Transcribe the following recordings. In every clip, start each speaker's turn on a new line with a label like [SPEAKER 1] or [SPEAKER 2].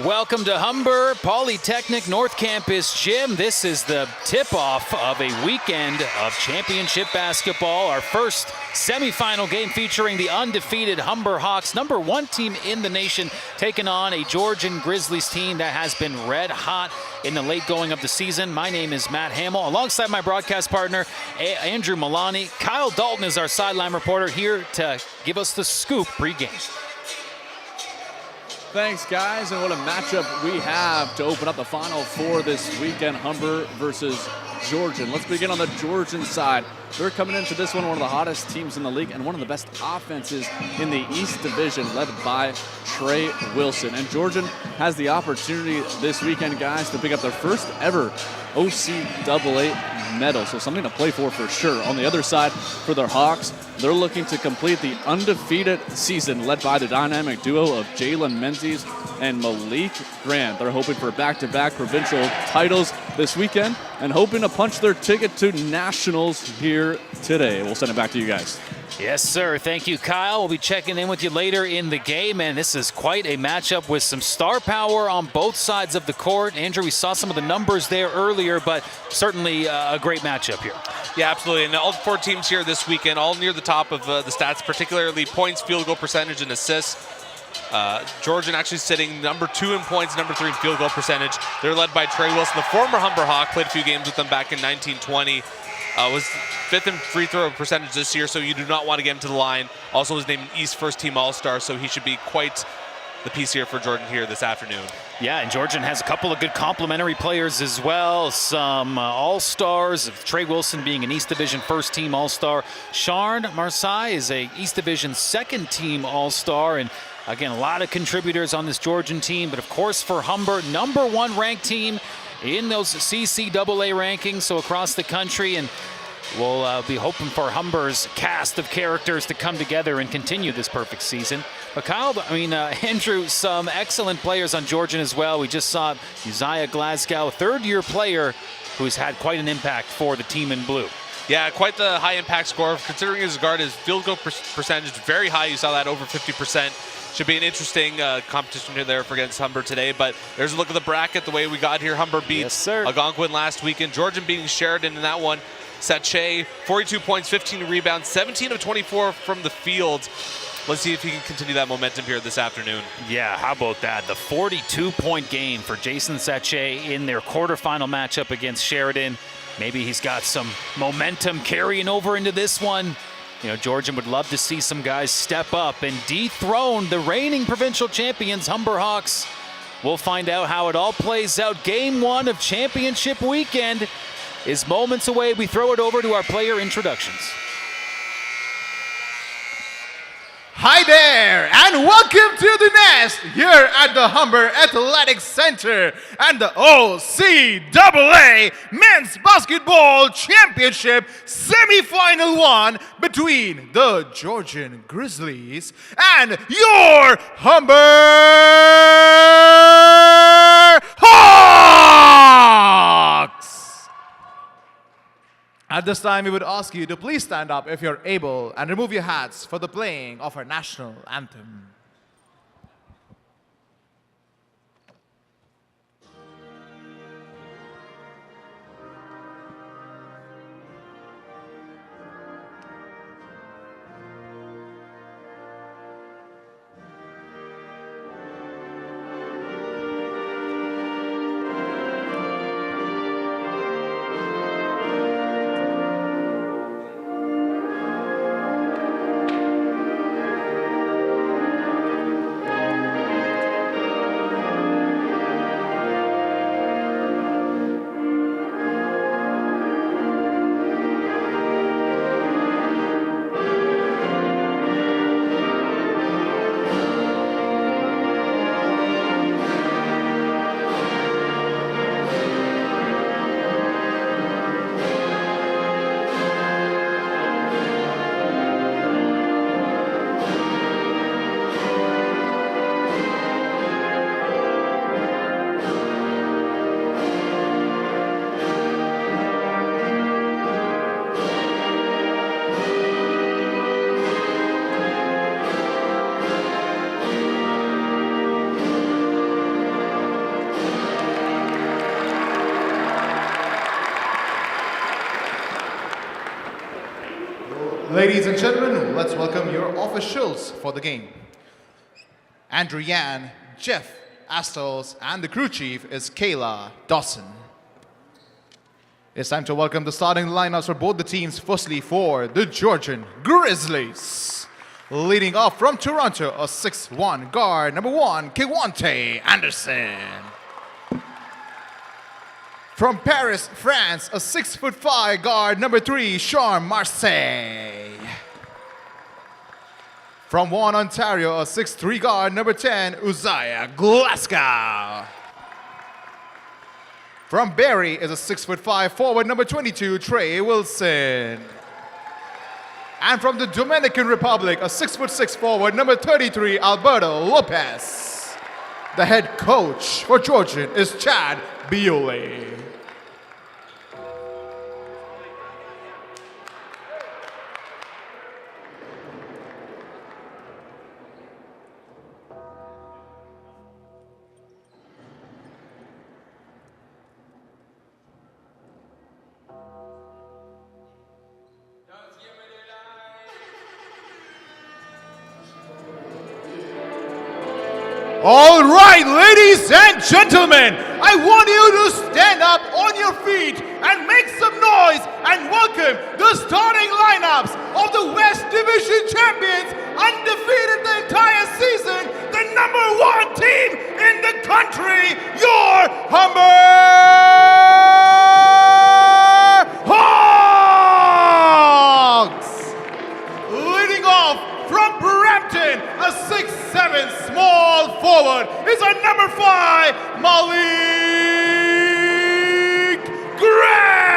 [SPEAKER 1] Welcome to Humber Polytechnic North Campus Gym. This is the tip-off of a weekend of championship basketball. Our first semifinal game featuring the undefeated Humber Hawks, #1 team in the nation, taking on a Georgian Grizzlies team that has been red hot in the late going of the season. My name is Matt Hamill, alongside my broadcast partner, Andrew Milani. Kyle Dalton is our sideline reporter here to give us the scoop pregame.
[SPEAKER 2] Thanks, guys, and what a matchup we have to open up the Final Four this weekend, Humber versus Georgian. Let's begin on the Georgian side. They're coming into this one of the hottest teams in the league and one of the best offenses in the East Division, led by Trey Wilson. And Georgian has the opportunity this weekend, guys, to pick up their first ever OCAA medal, so something to play for sure. On the other side, for their Hawks, they're looking to complete the undefeated season, led by the dynamic duo of Jalen Menzies and Malik Grant. They're hoping for back-to-back provincial titles this weekend and hoping to punch their ticket to nationals here today. We'll send it back to you guys.
[SPEAKER 1] Yes, sir. Thank you, Kyle. We'll be checking in with you later in the game, and this is quite a matchup with some star power on both sides of the court. Andrew, we saw some of the numbers there earlier, but certainly a great matchup here.
[SPEAKER 3] Yeah, absolutely. And all four teams here this weekend, all near the top of the stats, particularly points, field goal percentage, and assists. Georgian actually sitting #2 in points, #3 in field goal percentage. They're led by Trey Wilson, the former Humber Hawk, played a few games with them back in 1920. Was 5th in free throw percentage this year, so you do not want to get him to the line. Also was named East First Team All-Star, so he should be quite the piece here for Georgian here this afternoon. Yeah,
[SPEAKER 1] and Georgian has a couple of good complementary players as well. Some All-Stars, Trey Wilson being an East Division First Team All-Star. Sharn Marseille is a East Division Second Team All-Star, and again, a lot of contributors on this Georgian team, but of course for Humber, #1 ranked team in those CCAA rankings, so across the country, and we'll be hoping for Humber's cast of characters to come together and continue this perfect season. But Kyle, Andrew, some excellent players on Georgian as well. We just saw Uzziah Glasgow, third-year player who's had quite an impact for the team in blue.
[SPEAKER 3] Yeah, quite the high impact scorer. Considering his guard, his field goal percentage very high. You saw that over 50%. Should be an interesting competition here there against Humber today. But there's a look at the bracket, the way we got here. Humber beats Algonquin last weekend. Georgian beating Sheridan in that one. Sache, 42 points, 15 rebounds, 17 of 24 from the field. Let's see if he can continue that momentum here this afternoon.
[SPEAKER 1] Yeah, how about that? The 42-point game for Jason Sache in their quarterfinal matchup against Sheridan. Maybe he's got some momentum carrying over into this one. You know, Georgian would love to see some guys step up and dethrone the reigning provincial champions, Humber Hawks. We'll find out how it all plays out. Game 1 of championship weekend is moments away. We throw it over to our player introductions.
[SPEAKER 4] Hi there, and welcome to the Nest here at the Humber Athletic Center and the OCAA Men's Basketball Championship Semifinal 1 between the Georgian Grizzlies and your Humber Hawks. At this time, we would ask you to please stand up if you're able and remove your hats for the playing of our national anthem. Ladies and gentlemen, let's welcome your officials for the game. Andrew Yan, Jeff Astos, and the crew chief is Kayla Dawson. It's time to welcome the starting lineups for both the teams. Firstly, for the Georgian Grizzlies. Leading off from Toronto, a 6'1" guard, number 1, Kewante Anderson. From Paris, France, a 6'5" guard, number 3, Sean Marseille. From Vaughan, Ontario, a 6'3" guard, number 10, Uzziah Glasgow. From Barrie is a 6'5" forward, number 22, Trey Wilson. And from the Dominican Republic, a 6'6" forward, number 33, Alberto Lopez. The head coach for Georgian is Chad Biole. All right, ladies and gentlemen, I want you to stand up on your feet and make some noise and welcome the starting lineups of the West Division champions, undefeated the entire season, the #1 team in the country, your Humber Hogs! Leading off from Brampton, a 6'7" small forward is a number 5, Malik Grant.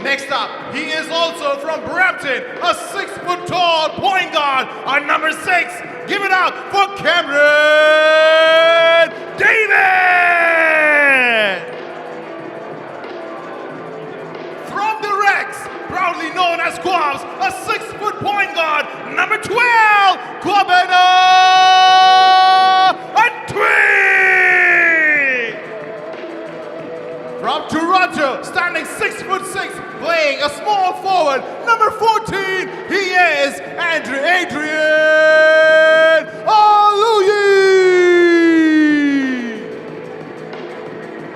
[SPEAKER 4] Next up, he is also from Brampton, a 6-foot-tall point guard, a number 6. Give it up for Cameron David. From the Rex, proudly known as Quabs, a 6-foot point guard, number 12, Kwabena Antwi. From Toronto, standing 6'6", playing a small forward, number 14, he is Adrian Aluyi.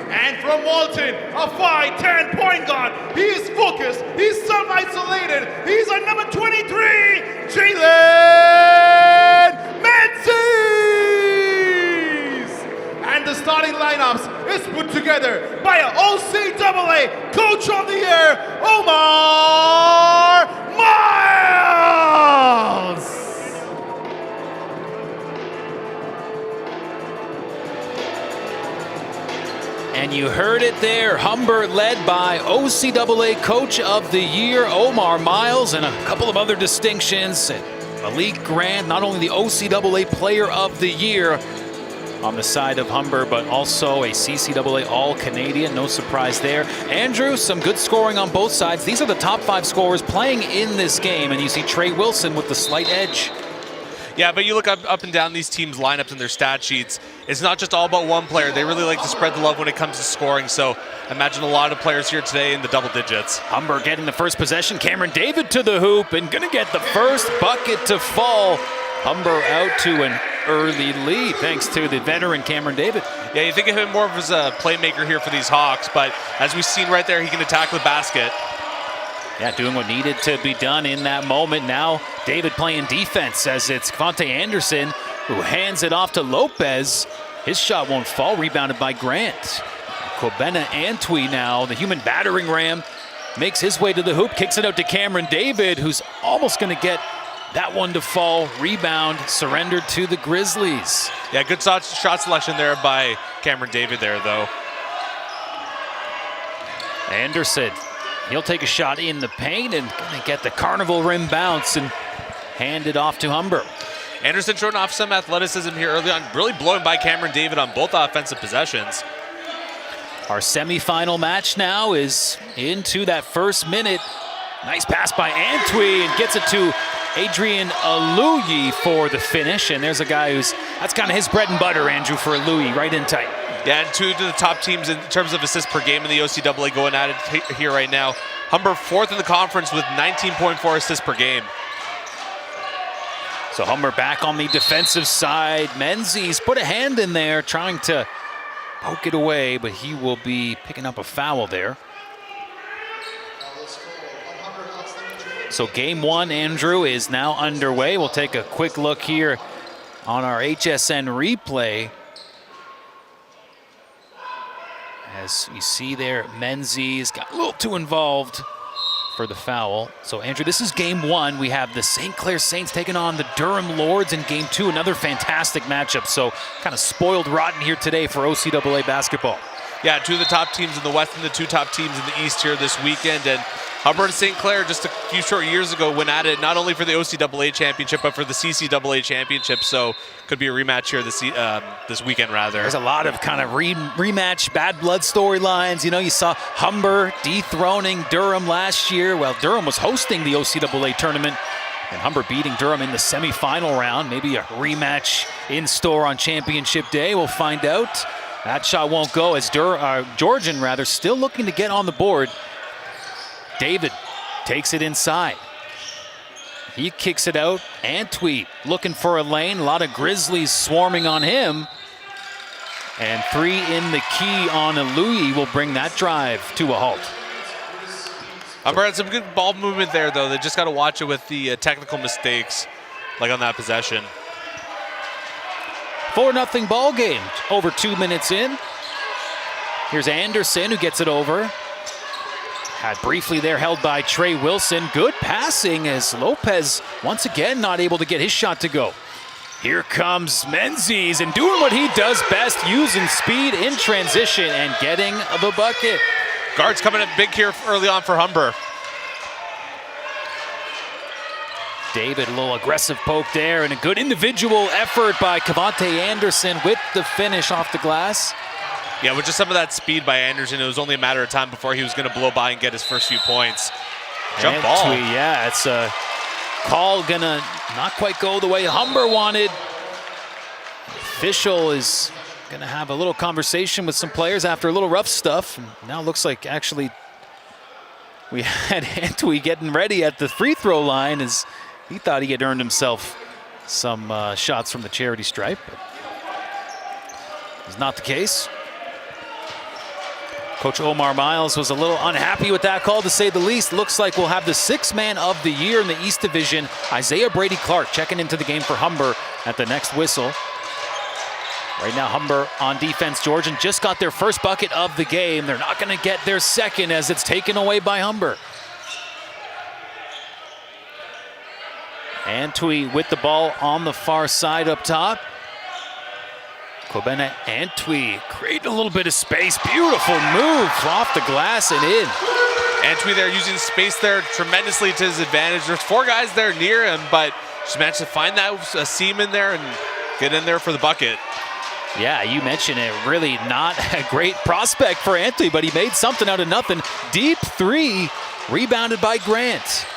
[SPEAKER 4] And from Walton, a 5'10" point guard. He is focused, he's self-isolated. He's a number 23, Jalen Menzies. And the starting lineups is put together by an OCAA Coach of the Year, Omar Miles.
[SPEAKER 1] And you heard it there, Humber led by OCAA Coach of the Year, Omar Miles, and a couple of other distinctions. Malik Grant, not only the OCAA Player of the Year on the side of Humber, but also a CCAA All-Canadian, no surprise there. Andrew, some good scoring on both sides. These are the top 5 scorers playing in this game, and you see Trey Wilson with the slight edge.
[SPEAKER 3] Yeah, but you look up and down these teams' lineups and their stat sheets. It's not just all about one player. They really like to spread the love when it comes to scoring. So imagine a lot of players here today in the double digits.
[SPEAKER 1] Humber getting the first possession. Cameron David to the hoop and going to get the first bucket to fall. Humber out to an early lead thanks to the veteran Cameron David.
[SPEAKER 3] Yeah, you think of him more of as a playmaker here for these Hawks, but as we've seen right there, he can attack the basket.
[SPEAKER 1] Yeah, doing what needed to be done in that moment. Now David playing defense as it's Kevonte Anderson who hands it off to Lopez. His shot won't fall, rebounded by Grant. Kwabena Antwi now, the human battering ram, makes his way to the hoop, kicks it out to Cameron David, who's almost going to get that one to fall. Rebound surrendered to the Grizzlies.
[SPEAKER 3] Yeah, good shot selection there by Cameron David there, though.
[SPEAKER 1] Anderson, he'll take a shot in the paint and gonna get the carnival rim bounce and hand it off to Humber.
[SPEAKER 3] Anderson showing off some athleticism here early on, really blowing by Cameron David on both offensive possessions.
[SPEAKER 1] Our semifinal match now is into that first minute. Nice pass by Antwi and gets it to Adrian Aluyi for the finish. And there's a guy that's kind of his bread and butter, Andrew, for Aluyi, right in tight.
[SPEAKER 3] Yeah, and two of the top teams in terms of assists per game in the OCAA going at it here right now. Humber 4th in the conference with 19.4 assists per game.
[SPEAKER 1] So Humber back on the defensive side. Menzies put a hand in there trying to poke it away, but he will be picking up a foul there. So game one, Andrew, is now underway. We'll take a quick look here on our HSN replay. As you see there, Menzies got a little too involved for the foul. So Andrew, this is game one. We have the St. Clair Saints taking on the Durham Lords in game two. Another fantastic matchup. So kind of spoiled rotten here today for OCAA basketball.
[SPEAKER 3] Yeah, two of the top teams in the West and the two top teams in the East here this weekend. And Humber and St. Clair just a few short years ago went at it not only for the OCAA championship, but for the CCAA championship. So could be a rematch here this weekend, rather.
[SPEAKER 1] There's a lot of kind of rematch, bad blood storylines. You know, you saw Humber dethroning Durham last year. Well, Durham was hosting the OCAA tournament, and Humber beating Durham in the semifinal round. Maybe a rematch in store on championship day. We'll find out. That shot won't go as Georgian still looking to get on the board. David takes it inside. He kicks it out. Antwi looking for a lane. A lot of Grizzlies swarming on him. And three in the key on Louis will bring that drive to a halt.
[SPEAKER 3] Humber had some good ball movement there, though. They just got to watch it with the technical mistakes, like on that possession.
[SPEAKER 1] 4-0 ball game. Over 2 minutes in. Here's Anderson who gets it over. Had briefly there held by Trey Wilson. Good passing as Lopez once again not able to get his shot to go. Here comes Menzies and doing what he does best, using speed in transition and getting the bucket.
[SPEAKER 3] Guards coming up big here early on for Humber.
[SPEAKER 1] David, a little aggressive poke there and a good individual effort by Cavante Anderson with the finish off the glass.
[SPEAKER 3] Yeah, with just some of that speed by Anderson, it was only a matter of time before he was going to blow by and get his first few points. Jump ball.
[SPEAKER 1] Yeah, it's a call gonna not quite go the way Humber wanted. Official is gonna have a little conversation with some players after a little rough stuff. And now it looks like actually we had Antwi getting ready at the free throw line as he thought he had earned himself some shots from the charity stripe. But it's not the case. Coach Omar Miles was a little unhappy with that call, to say the least. Looks like we'll have the sixth man of the year in the East Division, Isaiah Brady Clark, checking into the game for Humber at the next whistle. Right now, Humber on defense. Georgian just got their first bucket of the game. They're not going to get their second as it's taken away by Humber. Antwi with the ball on the far side up top. Kobena Antwi creating a little bit of space. Beautiful move off the glass and in.
[SPEAKER 3] Antwi there using space there tremendously to his advantage. There's four guys there near him, but just managed to find that seam in there and get in there for the bucket.
[SPEAKER 1] Yeah, you mentioned it. Really not a great prospect for Antwi, but he made something out of nothing. Deep three, rebounded by Grant.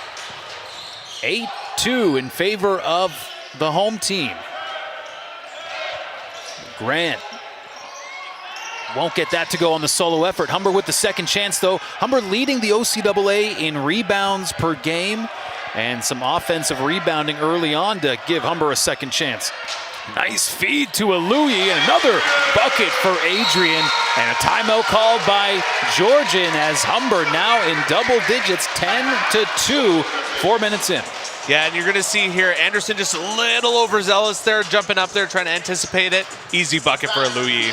[SPEAKER 1] 8-2 in favor of the home team. Grant won't get that to go on the solo effort. Humber with the second chance, though. Humber leading the OCAA in rebounds per game and some offensive rebounding early on to give Humber a second chance. Nice feed to Louis and another bucket for Adrian, and a timeout called by Georgian as Humber now in double digits, 10-2, 4 minutes in.
[SPEAKER 3] Yeah, and you're going to see here Anderson just a little overzealous there, jumping up there, trying to anticipate it. Easy bucket for Louis.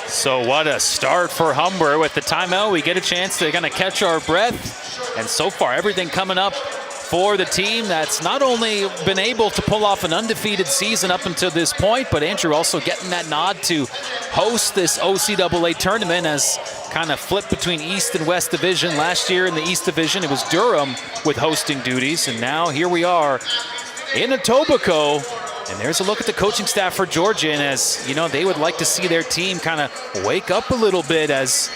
[SPEAKER 1] So what a start for Humber. With the timeout, we get a chance to kind of catch our breath. And so far, everything coming up for the team that's not only been able to pull off an undefeated season up until this point, but Andrew also getting that nod to host this OCAA tournament as kind of flipped between East and West Division. Last year in the East Division, it was Durham with hosting duties, and now here we are in Etobicoke. And there's a look at the coaching staff for Georgian, as you know, they would like to see their team kind of wake up a little bit, as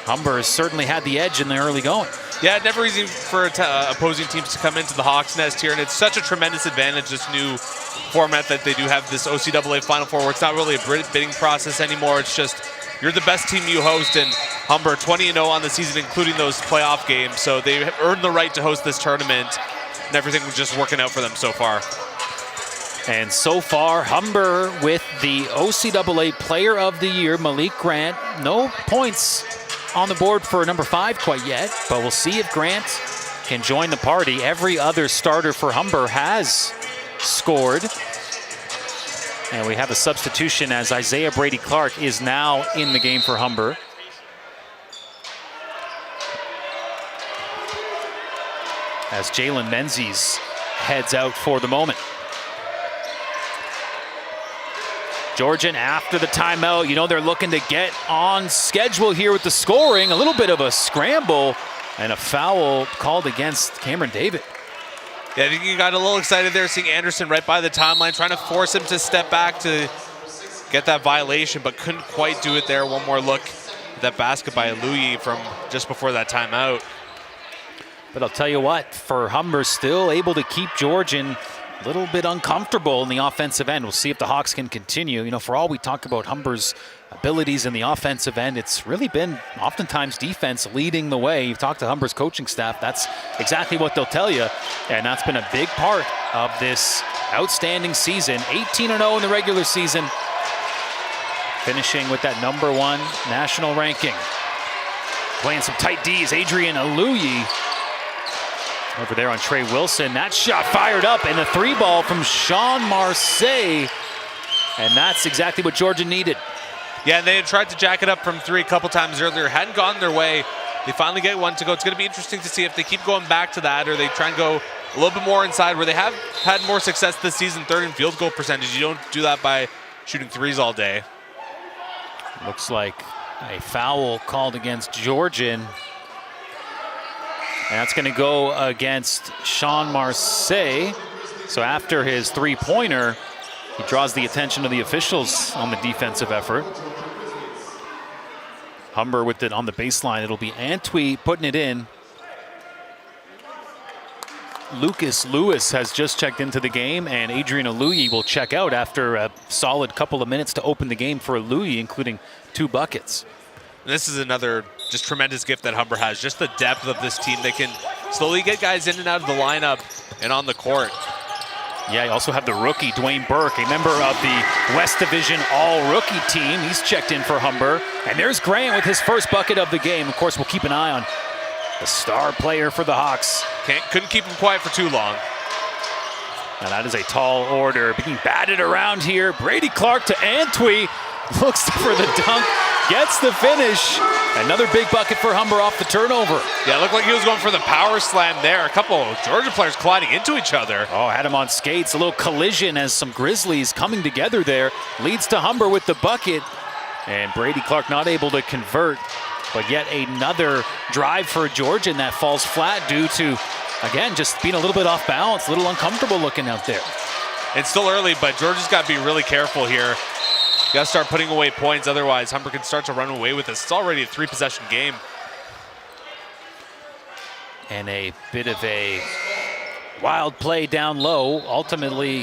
[SPEAKER 1] Humber has certainly had the edge in the early going.
[SPEAKER 3] Yeah, never easy for opposing teams to come into the Hawks nest here, and it's such a tremendous advantage, this new format that they do have, this OCAA Final Four, where it's not really a bidding process anymore. It's just you're the best team you host, and Humber 20-0 on the season, including those playoff games, so they have earned the right to host this tournament, and everything was just working out for them so far.
[SPEAKER 1] And so far, Humber with the OCAA Player of the Year, Malik Grant. No points on the board for number 5 quite yet, but we'll see if Grant can join the party. Every other starter for Humber has scored. And we have a substitution as Isaiah Brady Clark is now in the game for Humber. As Jalen Menzies heads out for the moment. Georgian after the timeout, you know they're looking to get on schedule here with the scoring. A little bit of a scramble and a foul called against Cameron David.
[SPEAKER 3] Yeah, I think you got a little excited there seeing Anderson right by the timeline, trying to force him to step back to get that violation, but couldn't quite do it there. One more look at that basket by Louis from just before that timeout.
[SPEAKER 1] But I'll tell you what, for Humber, still able to keep Georgian a little bit uncomfortable in the offensive end. We'll see if the Hawks can continue. You know, for all we talk about Humber's abilities in the offensive end, it's really been oftentimes defense leading the way. You've talked to Humber's coaching staff, that's exactly what they'll tell you. And that's been a big part of this outstanding season. 18-0 in the regular season, finishing with that number 1 national ranking. Playing some tight Ds, Adrian Aluyi over there on Trey Wilson. That shot fired up, and the 3-ball from Sean Marseille. And that's exactly what Georgia needed.
[SPEAKER 3] Yeah, and they had tried to jack it up from 3 a couple times earlier. Hadn't gone their way. They finally get one to go. It's going to be interesting to see if they keep going back to that, or they try and go a little bit more inside, where they have had more success this season, 3rd in field goal percentage. You don't do that by shooting 3s all day.
[SPEAKER 1] Looks like a foul called against Georgian. And that's going to go against Sean Marseille. So after his 3-pointer, he draws the attention of the officials on the defensive effort. Humber with it on the baseline. It'll be Antwi putting it in. Lucas Lewis has just checked into the game, and Adrian Aluyi will check out after a solid couple of minutes to open the game for Aluyi, including 2 buckets.
[SPEAKER 3] This is another just tremendous gift that Humber has, just the depth of this team. They can slowly get guys in and out of the lineup and on the court.
[SPEAKER 1] Yeah, you also have the rookie, Dwayne Burke, a member of the West Division All-Rookie team. He's checked in for Humber. And there's Grant with his first bucket of the game. Of course, we'll keep an eye on the star player for the Hawks.
[SPEAKER 3] Couldn't keep him quiet for too long.
[SPEAKER 1] Now that is a tall order. Being batted around here. Brady Clark to Antwi. Looks for the dunk. Gets the finish. Another big bucket for Humber off the turnover.
[SPEAKER 3] Yeah, it looked like he was going for the power slam there. A couple of Georgia players colliding into each other.
[SPEAKER 1] Oh, had him on skates. A little collision as some Grizzlies coming together there. Leads to Humber with the bucket. And Brady Clark not able to convert. But yet another drive for Georgian that falls flat due to, again, just being a little bit off balance, a little uncomfortable looking out there.
[SPEAKER 3] It's still early, but Georgia's got to be really careful here. Got to start putting away points, otherwise Humber can start to run away with this. It's already a 3-possession game.
[SPEAKER 1] And a bit of a wild play down low. Ultimately,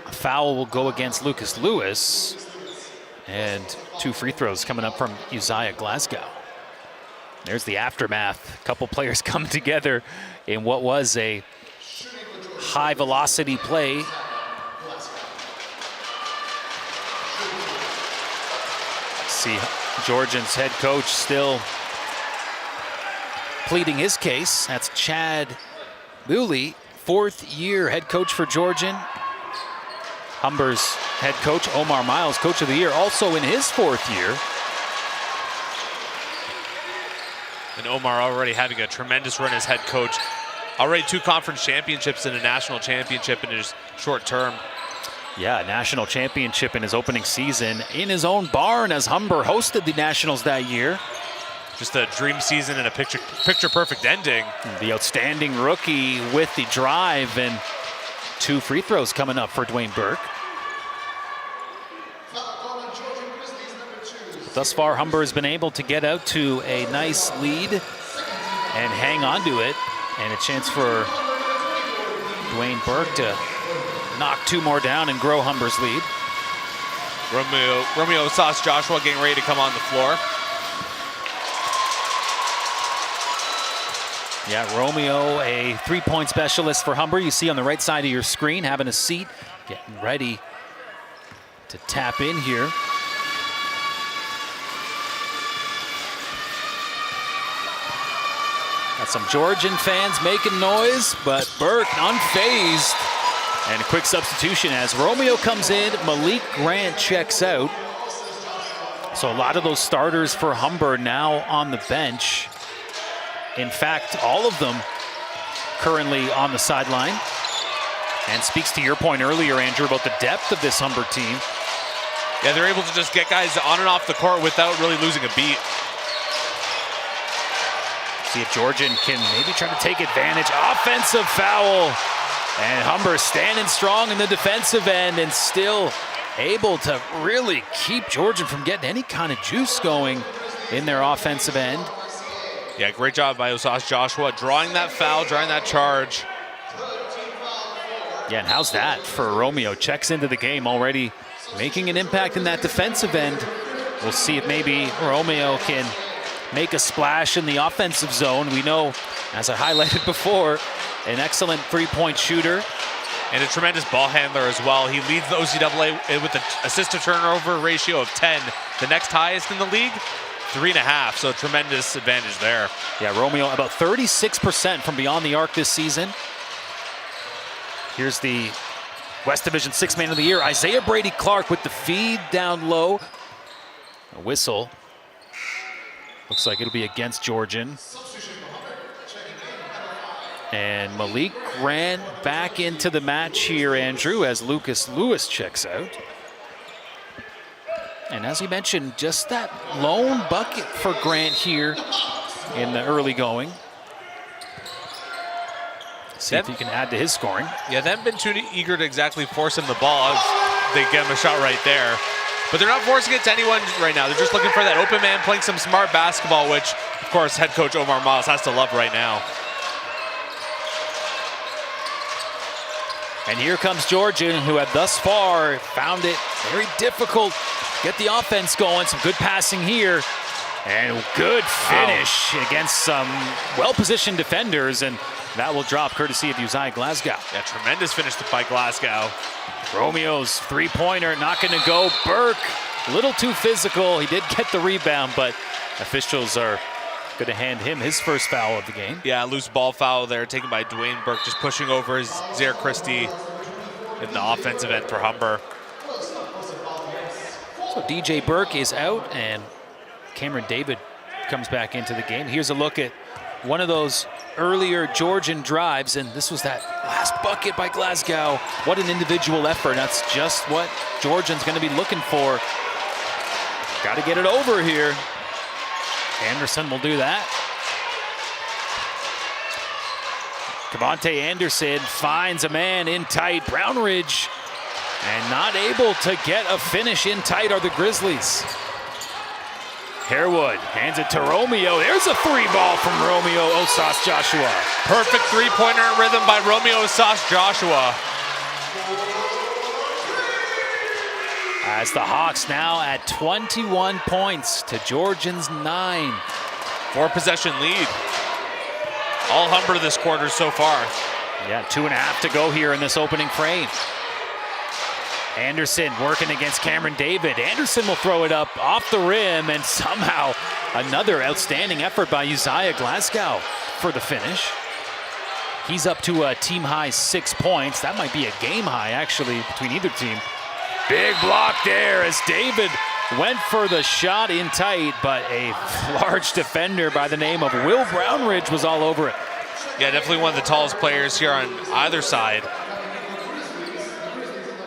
[SPEAKER 1] a foul will go against Lucas Lewis. And 2 free throws coming up from Uzziah Glasgow. There's the aftermath. A couple players come together in what was a high-velocity play. See Georgian's head coach still pleading his case. That's Chad Booley, 4th-year head coach for Georgian. Humber's head coach, Omar Miles, coach of the year, also in his 4th year.
[SPEAKER 3] And Omar already having a tremendous run as head coach. Already 2 conference championships and a national championship in his short term.
[SPEAKER 1] Yeah, national championship in his opening season in his own barn as Humber hosted the Nationals that year.
[SPEAKER 3] Just a dream season and a picture-perfect ending.
[SPEAKER 1] The outstanding rookie with the drive, and 2 free throws coming up for Dwayne Burke. Thus far, Humber has been able to get out to a nice lead and hang on to it. And a chance for Dwayne Burke to knock 2 more down and grow Humber's lead.
[SPEAKER 3] Romeo Sauce Joshua getting ready to come on the floor.
[SPEAKER 1] Yeah, Romeo, a 3-point specialist for Humber. You see on the right side of your screen, having a seat, getting ready to tap in here. Got some Georgian fans making noise, but Burke unfazed. And a quick substitution as Romeo comes in, Malik Grant checks out. So a lot of those starters for Humber now on the bench. In fact, all of them currently on the sideline. And speaks to your point earlier, Andrew, about the depth of this Humber team.
[SPEAKER 3] Yeah, they're able to just get guys on and off the court without really losing a beat.
[SPEAKER 1] See if Georgian can maybe try to take advantage. Offensive foul. And Humber standing strong in the defensive end and still able to really keep Georgian from getting any kind of juice going in their offensive end.
[SPEAKER 3] Yeah, great job by Osas Joshua drawing that foul, drawing that charge.
[SPEAKER 1] Yeah, and how's that for Romeo? Checks into the game already, making an impact in that defensive end. We'll see if maybe Romeo can make a splash in the offensive zone. We know, as I highlighted before, an excellent 3-point shooter.
[SPEAKER 3] And a tremendous ball handler as well. He leads the OCAA with an assist-to-turnover ratio of 10. The next highest in the league, 3.5, so tremendous advantage there.
[SPEAKER 1] Yeah, Romeo about 36% from beyond the arc this season. Here's the West Division 6 Man of the Year, Isaiah Brady Clark with the feed down low. A whistle. Looks like it'll be against Georgian. And Malik Grant back into the match here, Andrew, as Lucas Lewis checks out. And as you mentioned, just that lone bucket for Grant here in the early going. See if he can add to his scoring.
[SPEAKER 3] Yeah, they haven't been too eager to exactly force him the ball. They get him a shot right there. But they're not forcing it to anyone right now. They're just looking for that open man playing some smart basketball, which, of course, head coach Omar Miles has to love right now.
[SPEAKER 1] And here comes Georgian, who had thus far found it very difficult to get the offense going. Some good passing here. And good finish against some well-positioned defenders. And that will drop courtesy of Uzziah Glasgow.
[SPEAKER 3] Yeah, tremendous finish by Glasgow.
[SPEAKER 1] Romeo's 3-pointer not going to go. Burke, a little too physical. He did get the rebound, but officials are going to hand him his first foul of the game.
[SPEAKER 3] Yeah, loose ball foul there taken by Dwayne Burke, just pushing over Zaire Christie in the offensive end for Humber.
[SPEAKER 1] So DJ Burke is out and Cameron David comes back into the game. Here's a look at one of those earlier Georgian drives, and this was that last bucket by Glasgow. What an individual effort. That's just what Georgian's going to be looking for. Got to get it over here. Anderson will do that. Cavante Anderson finds a man in tight. Brownridge, and not able to get a finish in tight are the Grizzlies. Harewood hands it to Romeo. There's a 3-ball from Romeo Osas Joshua.
[SPEAKER 3] Perfect 3-pointer rhythm by Romeo Osas Joshua.
[SPEAKER 1] As the Hawks now at 21 points to Georgian's 9.
[SPEAKER 3] 4-possession lead. All Humber this quarter so far.
[SPEAKER 1] Yeah, 2.5 to go here in this opening frame. Anderson working against Cameron David. Anderson will throw it up off the rim, and somehow another outstanding effort by Uzziah Glasgow for the finish. He's up to a team-high 6 points. That might be a game high, actually, between either team. Big block there as David went for the shot in tight, but a large defender by the name of Will Brownridge was all over it.
[SPEAKER 3] Yeah, definitely one of the tallest players here on either side.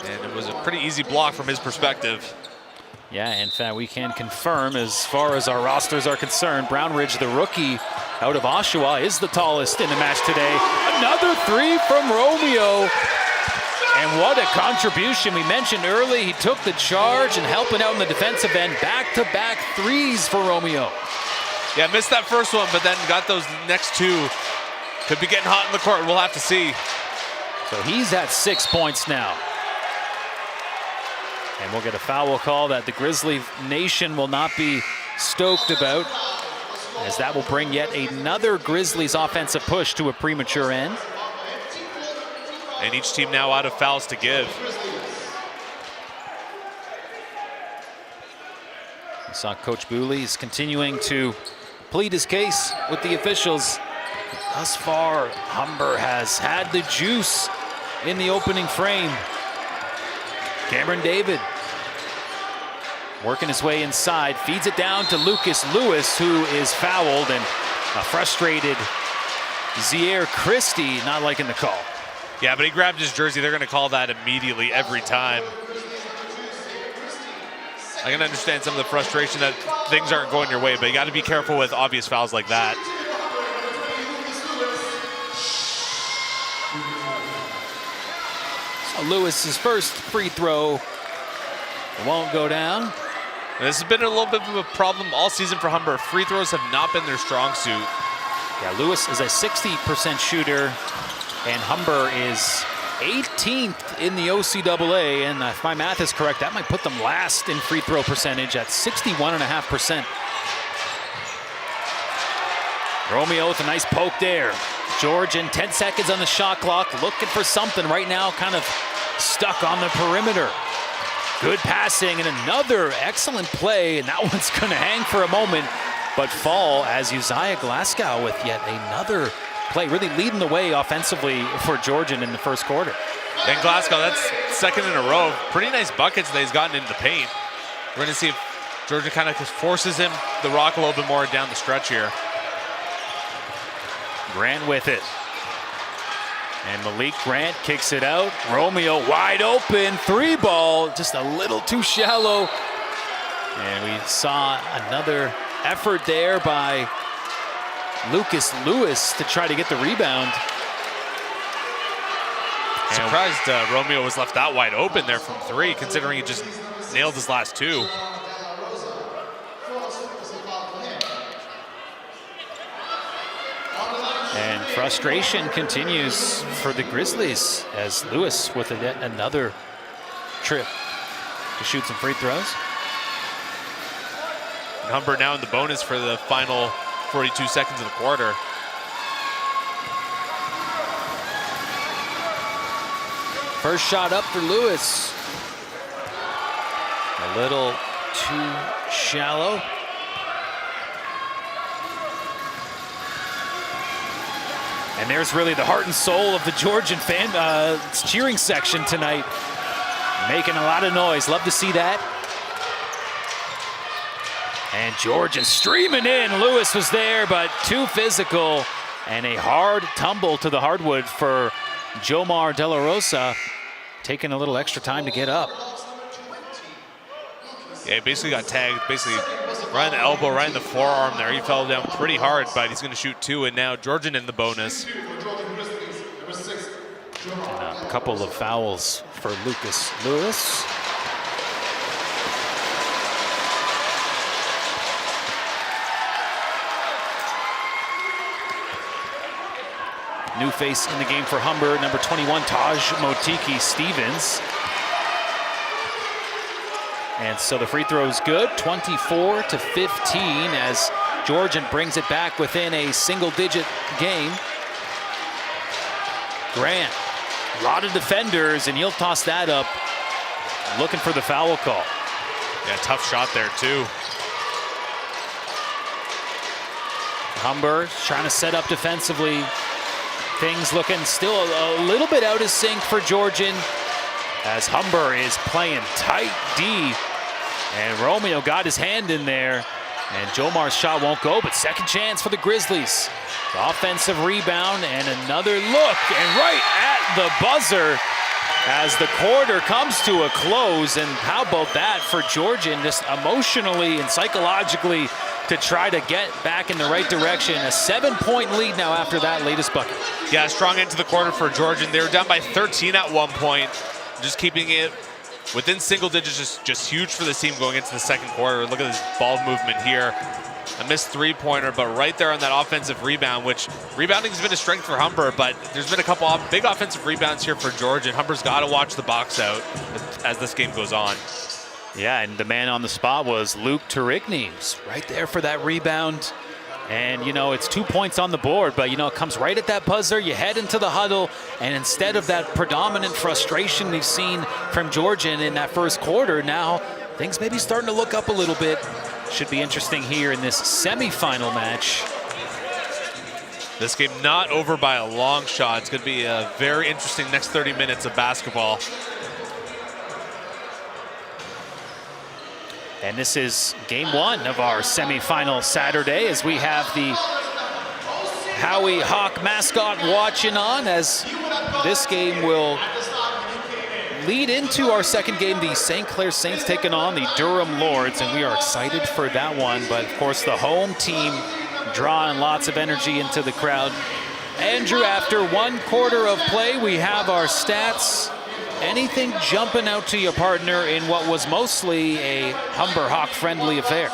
[SPEAKER 3] And it was a pretty easy block from his perspective.
[SPEAKER 1] Yeah, in fact, we can confirm as far as our rosters are concerned, Brownridge, the rookie out of Oshawa, is the tallest in the match today. Another 3 from Romeo. And what a contribution. We mentioned early, he took the charge and helping out in the defensive end. Back-to-back 3s for Romeo.
[SPEAKER 3] Yeah, missed that first one, but then got those next two. Could be getting hot in the court. We'll have to see.
[SPEAKER 1] So he's at 6 points now. And we'll get a foul call that the Grizzly Nation will not be stoked about, as that will bring yet another Grizzlies offensive push to a premature end.
[SPEAKER 3] And each team now out of fouls to give.
[SPEAKER 1] We saw Coach Booley is continuing to plead his case with the officials. Thus far, Humber has had the juice in the opening frame. Cameron David working his way inside, feeds it down to Lucas Lewis, who is fouled, and a frustrated Zier Christie not liking the call.
[SPEAKER 3] Yeah, but he grabbed his jersey. They're going to call that immediately every time. I can understand some of the frustration that things aren't going your way, but you got to be careful with obvious fouls like that.
[SPEAKER 1] So Lewis's first free throw won't go down.
[SPEAKER 3] This has been a little bit of a problem all season for Humber. Free throws have not been their strong suit.
[SPEAKER 1] Yeah, Lewis is a 60% shooter, and Humber is 18th in the OCAA, and if my math is correct, that might put them last in free throw percentage at 61.5%. Romeo with a nice poke there. Georgian, 10 seconds on the shot clock, looking for something right now, kind of stuck on the perimeter. Good passing and another excellent play, and that one's going to hang for a moment, but fall as Uzziah Glasgow with yet another play, really leading the way offensively for Georgian in the first quarter.
[SPEAKER 3] And Glasgow, that's second in a row. Pretty nice buckets that he's gotten into the paint. We're going to see if Georgian kind of forces him the rock a little bit more down the stretch here.
[SPEAKER 1] Grant with it. And Malik Grant kicks it out. Romeo wide open, three ball, just a little too shallow. And we saw another effort there by Lucas Lewis to try to get the rebound.
[SPEAKER 3] Surprised Romeo was left that wide open there from three, considering he just nailed his last two.
[SPEAKER 1] And frustration continues for the Grizzlies as Lewis with another trip to shoot some free throws.
[SPEAKER 3] And Humber now in the bonus for the final 42 seconds of the quarter.
[SPEAKER 1] First shot up for Lewis. A little too shallow. And there's really the heart and soul of the Georgian fan cheering section tonight. Making a lot of noise. Love to see that. And Georgian streaming in. Lewis was there, but too physical. And a hard tumble to the hardwood for Jomar De La Rosa, taking a little extra time to get up.
[SPEAKER 3] Yeah, he basically got tagged, basically right in the elbow, right in the forearm there. He fell down pretty hard, but he's going to shoot two, and now Georgian in the bonus.
[SPEAKER 1] And a couple of fouls for Lucas Lewis. New face in the game for Humber, number 21, Taj Motiki Stevens. And so the free throw is good, 24-15, as Georgian brings it back within a single-digit game. Grant, a lot of defenders, and he'll toss that up, looking for the foul call.
[SPEAKER 3] Yeah, tough shot there, too.
[SPEAKER 1] Humber trying to set up defensively. Things looking still a little bit out of sync for Georgian, as Humber is playing tight D. And Romeo got his hand in there, and Jomar's shot won't go, but second chance for the Grizzlies. The offensive rebound and another look, and right at the buzzer as the quarter comes to a close. And how about that for Georgian, just emotionally and psychologically to try to get back in the right direction. A 7-point lead now after that latest bucket.
[SPEAKER 3] Yeah, strong into the quarter for Georgian. They were down by 13 at one point, just keeping it within single digits, just huge for this team going into the second quarter. Look at this ball movement here. A missed three-pointer, but right there on that offensive rebound, which rebounding has been a strength for Humber, but there's been a couple of big offensive rebounds here for Georgian. Humber's got to watch the box out as this game goes on.
[SPEAKER 1] Yeah, and the man on the spot was Luke Turigny, right there for that rebound. And, you know, it's 2 points on the board, but, you know, it comes right at that buzzer. You head into the huddle, and instead of that predominant frustration we've seen from Georgian in that first quarter, now things may be starting to look up a little bit. Should be interesting here in this semifinal match.
[SPEAKER 3] This game not over by a long shot. It's going to be a very interesting next 30 minutes of basketball.
[SPEAKER 1] And this is game one of our semifinal Saturday, as we have the Howie Hawk mascot watching on, as this game will lead into our second game, the St. Clair Saints taking on the Durham Lords, and we are excited for that one. But of course, the home team drawing lots of energy into the crowd. Andrew, after 1 quarter of play, we have our stats. Anything jumping out to your partner in what was mostly a Humber Hawk friendly affair?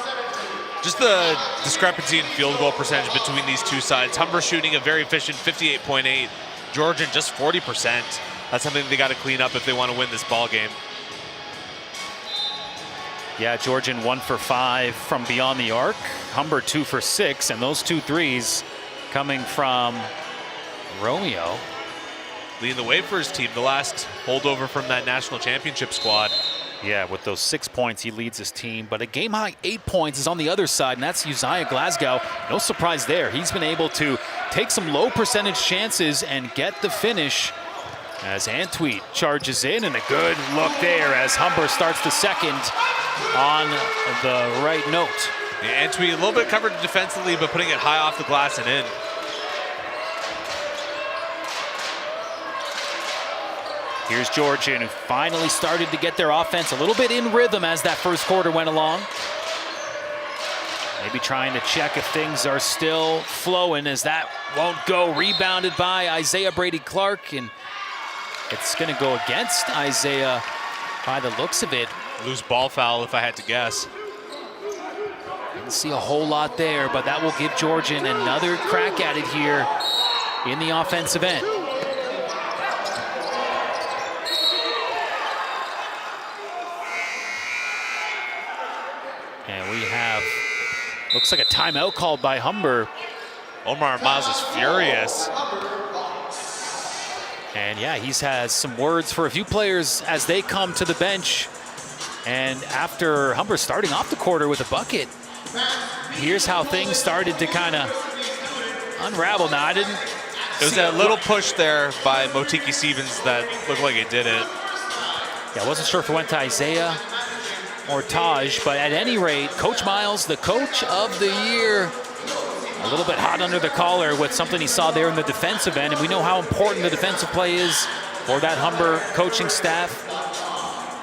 [SPEAKER 3] Just the discrepancy in field goal percentage between these two sides. Humber shooting a very efficient 58.8, Georgian just 40%. That's something they got to clean up if they want to win this ball game.
[SPEAKER 1] Yeah, Georgian 1 for 5 from beyond the arc. Humber 2 for 6, and those 2 threes coming from Romeo.
[SPEAKER 3] Leading the way for his team, the last holdover from that national championship squad.
[SPEAKER 1] Yeah, with those 6 points, he leads his team. But a game-high 8 points is on the other side, and that's Uzziah Glasgow. No surprise there. He's been able to take some low percentage chances and get the finish as Antweet charges in, and a good look there as Humber starts the second on the right note.
[SPEAKER 3] Yeah, Antweet a little bit covered defensively, but putting it high off the glass and in.
[SPEAKER 1] Here's Georgian, who finally started to get their offense a little bit in rhythm as that first quarter went along. Maybe trying to check if things are still flowing, as that won't go. Rebounded by Isaiah Brady-Clark, and it's going to go against Isaiah by the looks of it.
[SPEAKER 3] Loose ball foul, if I had to guess.
[SPEAKER 1] Didn't see a whole lot there, but that will give Georgian another crack at it here in the offensive end. And we have, looks like a timeout called by Humber.
[SPEAKER 3] Omar Miles is furious.
[SPEAKER 1] And yeah, he has some words for a few players as they come to the bench. And after Humber starting off the quarter with a bucket, here's how things started to kind of unravel. Now, I didn't.
[SPEAKER 3] It was that little push there by Motiki Stevens that looked like it did it.
[SPEAKER 1] Yeah, I wasn't sure if it went to Isaiah or Taj, but at any rate, Coach Miles, the coach of the year, a little bit hot under the collar with something he saw there in the defensive end, and we know how important the defensive play is for that Humber coaching staff.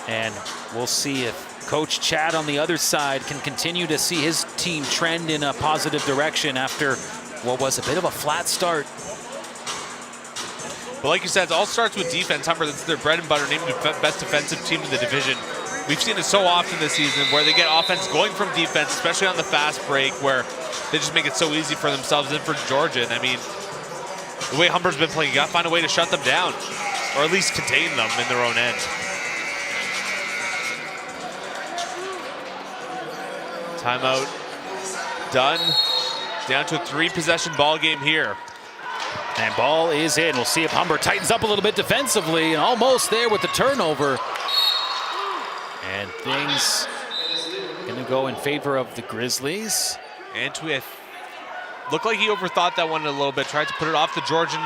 [SPEAKER 1] And we'll see if Coach Chad on the other side can continue to see his team trend in a positive direction after what was a bit of a flat start.
[SPEAKER 3] But like you said, it all starts with defense. Humber, that's their bread and butter, named the best defensive team in the division. We've seen it so often this season where they get offense going from defense, especially on the fast break, where they just make it so easy for themselves and for Georgian. I mean, the way Humber's been playing, you got to find a way to shut them down, or at least contain them in their own end. Timeout done. Down to a 3-possession ball game here.
[SPEAKER 1] And ball is in. We'll see if Humber tightens up a little bit defensively, and almost there with the turnover. And things going to go in favor of the Grizzlies.
[SPEAKER 3] Antwi looked like he overthought that one a little bit, tried to put it off the Georgian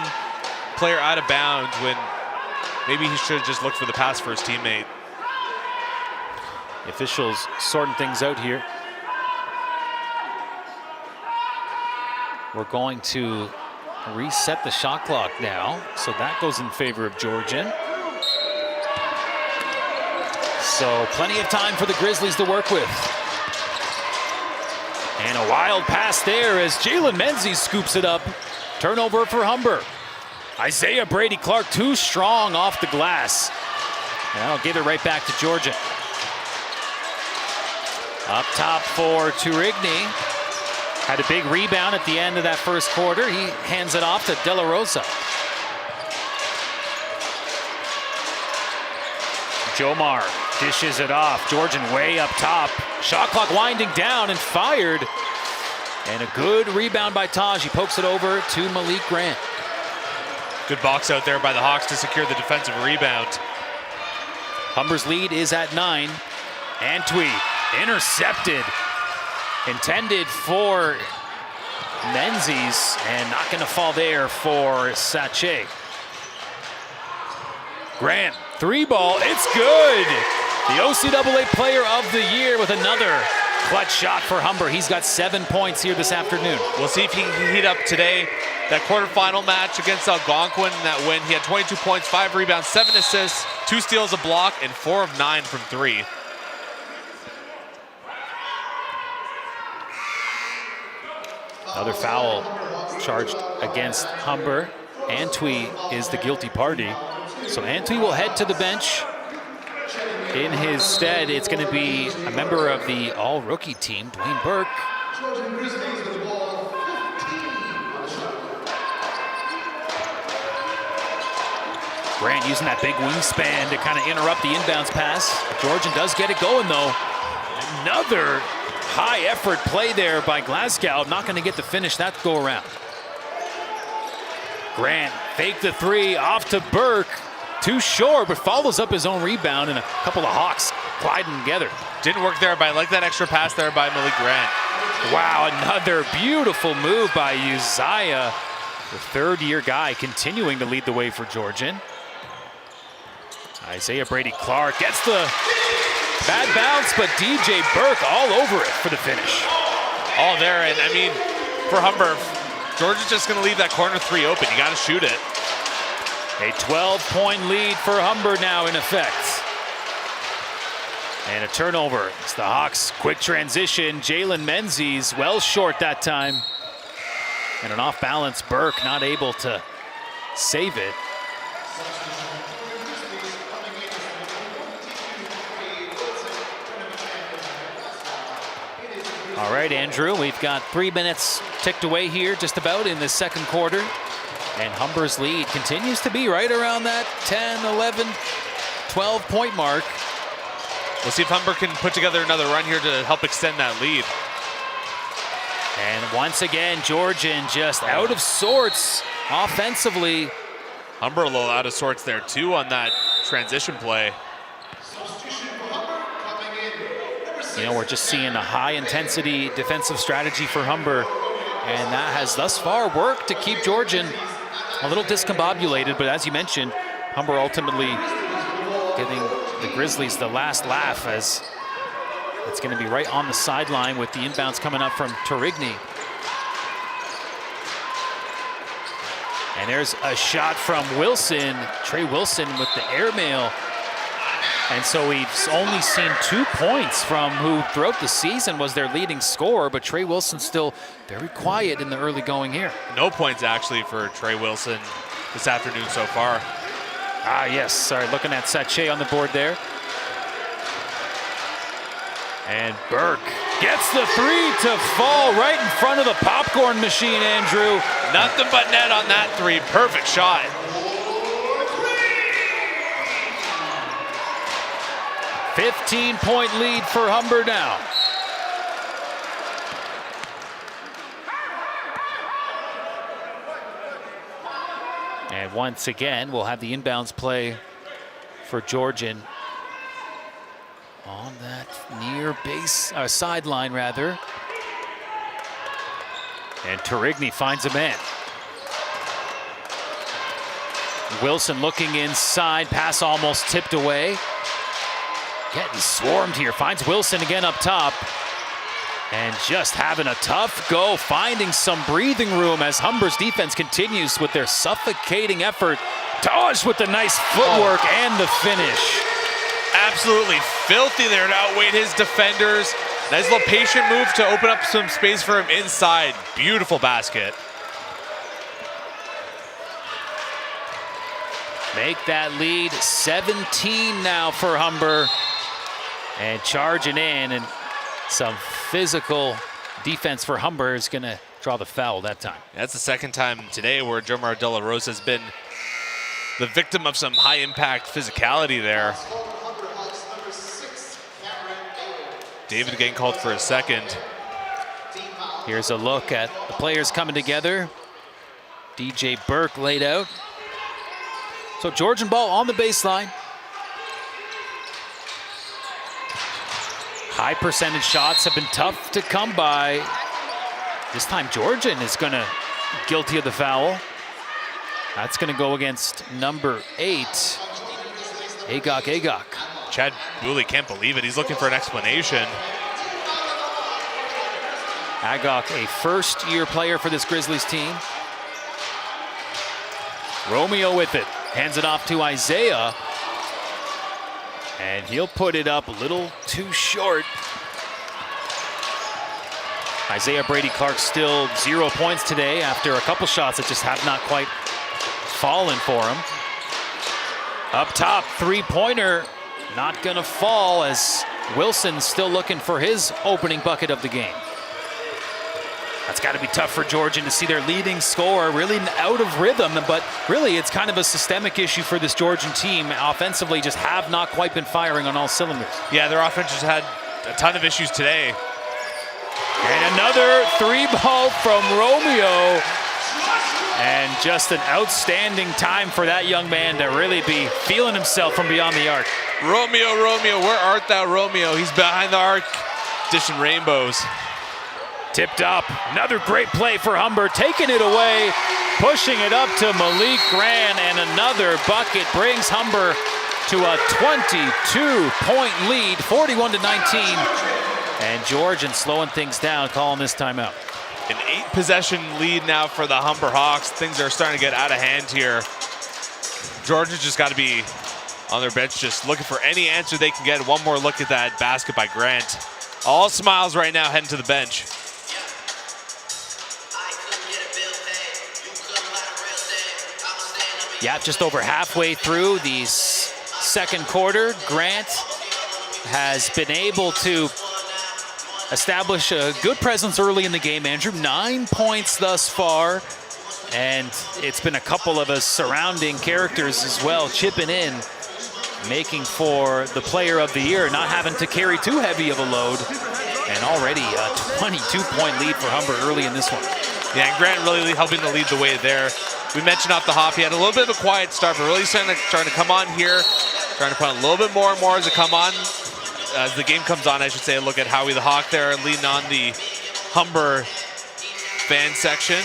[SPEAKER 3] player out of bounds when maybe he should have just looked for the pass for his teammate.
[SPEAKER 1] The officials sorting things out here. We're going to reset the shot clock now, so that goes in favor of Georgian. So plenty of time for the Grizzlies to work with. And a wild pass there as Jalen Menzies scoops it up. Turnover for Humber. Isaiah Brady-Clark too strong off the glass. And that'll give it right back to Georgian. Up top for Turigny. Had a big rebound at the end of that first quarter. He hands it off to De La Rosa. Jomar dishes it off. Georgian way up top. Shot clock winding down and fired. And a good rebound by Taj. He pokes it over to Malik Grant.
[SPEAKER 3] Good box out there by the Hawks to secure the defensive rebound.
[SPEAKER 1] Humber's lead is at 9. Antwi intercepted. Intended for Menzies and not going to fall there for Sache. Grant, 3-ball, it's good. The OCAA Player of the Year with another clutch shot for Humber. He's got 7 points here this afternoon.
[SPEAKER 3] We'll see if he can heat up today. That quarterfinal match against Algonquin, that win, he had 22 points, 5 rebounds, 7 assists, 2 steals, a block, and 4 of 9 from 3.
[SPEAKER 1] Another foul charged against Humber. Antwi is the guilty party. So Antwi will head to the bench. In his stead, it's going to be a member of the all-rookie team, Dwayne Burke. Grant using that big wingspan to kind of interrupt the inbounds pass. Georgian does get it going, though. Another high-effort play there by Glasgow. Not going to get the finish that go-around. Grant fake the 3 off to Burke. Too short, but follows up his own rebound, and a couple of Hawks gliding together.
[SPEAKER 3] Didn't work there, but I like that extra pass there by Malik Grant.
[SPEAKER 1] Wow, another beautiful move by Uzziah. The third-year guy continuing to lead the way for Georgian. Isaiah Brady-Clark gets the bad bounce, but DJ Burke all over it for the finish.
[SPEAKER 3] All there, and I mean, for Humber, Georgia's just going to leave that corner 3 open. You got to shoot it.
[SPEAKER 1] A 12-point lead for Humber now in effect. And a turnover. It's the Hawks' quick transition. Jalen Menzies well short that time. And an off-balance Burke not able to save it. All right, Andrew, we've got 3 minutes ticked away here just about in the second quarter. And Humber's lead continues to be right around that 10, 11, 12-point mark.
[SPEAKER 3] We'll see if Humber can put together another run here to help extend that lead.
[SPEAKER 1] And once again, Georgian just out of sorts offensively.
[SPEAKER 3] Humber a little out of sorts there, too, on that transition play.
[SPEAKER 1] You know, we're just seeing a high-intensity defensive strategy for Humber. And that has thus far worked to keep Georgian a little discombobulated, but as you mentioned, Humber ultimately giving the Grizzlies the last laugh, as it's going to be right on the sideline with the inbounds coming up from Torigny. And there's a shot from Wilson, Trey Wilson with the airmail. And so we've only seen 2 points from who throughout the season was their leading scorer, but Trey Wilson still very quiet in the early going here.
[SPEAKER 3] No points actually for Trey Wilson this afternoon so far.
[SPEAKER 1] Ah, yes, sorry, looking at Sache on the board there. And Burke gets the 3 to fall right in front of the popcorn machine, Andrew.
[SPEAKER 3] Nothing but net on that 3, perfect shot.
[SPEAKER 1] A 15-point lead for Humber now. And once again, we'll have the inbounds play for Georgian on that near base, sideline rather. And Torigny finds a man. Wilson looking inside, pass almost tipped away. Getting swarmed here, finds Wilson again up top. And just having a tough go, finding some breathing room as Humber's defense continues with their suffocating effort. Taj with the nice footwork and the finish.
[SPEAKER 3] Absolutely filthy there to outweigh his defenders. Nice little patient move to open up some space for him inside. Beautiful basket.
[SPEAKER 1] Make that lead 17 now for Humber. And charging in, and some physical defense for Humber is going to draw the foul that time.
[SPEAKER 3] That's the second time today where Jomar De La Rosa has been the victim of some high-impact physicality there. David getting called for a second.
[SPEAKER 1] Here's a look at the players coming together. DJ Burke laid out. So Georgian ball on the baseline. High percentage shots have been tough to come by. This time Georgian is gonna guilty of the foul. That's gonna go against number 8, Agok.
[SPEAKER 3] Chad Booley can't believe it. He's looking for an explanation.
[SPEAKER 1] Agok, a first-year player for this Grizzlies team. Romeo with it, hands it off to Isaiah. And he'll put it up a little too short. Isaiah Brady Clark still 0 points today after a couple shots that just have not quite fallen for him. Up top, three-pointer, not gonna fall as Wilson's still looking for his opening bucket of the game. That's got to be tough for Georgian to see their leading scorer really out of rhythm, but really it's kind of a systemic issue for this Georgian team. Offensively, just have not quite been firing on all cylinders.
[SPEAKER 3] Yeah, their offense just had a ton of issues today.
[SPEAKER 1] And another three ball from Romeo. And just an outstanding time for that young man to really be feeling himself from beyond the arc.
[SPEAKER 3] Romeo, where art thou, Romeo? He's behind the arc, dishing rainbows.
[SPEAKER 1] Tipped up, another great play for Humber, taking it away, pushing it up to Malik Grant, and another bucket brings Humber to a 22-point lead, 41-19. And Georgian slowing things down, calling this timeout.
[SPEAKER 3] An 8-possession lead now for the Humber Hawks. Things are starting to get out of hand here. Georgia's just got to be on their bench, just looking for any answer they can get. One more look at that basket by Grant. All smiles right now, heading to the bench.
[SPEAKER 1] Yeah, just over halfway through the second quarter, Grant has been able to establish a good presence early in the game, Andrew. 9 points thus far, and it's been a couple of us surrounding characters as well, chipping in, making for the player of the year, not having to carry too heavy of a load, and already a 22-point lead for Humber early in this one.
[SPEAKER 3] Yeah, and Grant really helping to lead the way there. We mentioned off the hop, he had a little bit of a quiet start, but really starting to come on here, trying to put on a little bit more and more as it come on. As the game comes on, I should say, look at Howie the Hawk there, leading on the Humber fan section.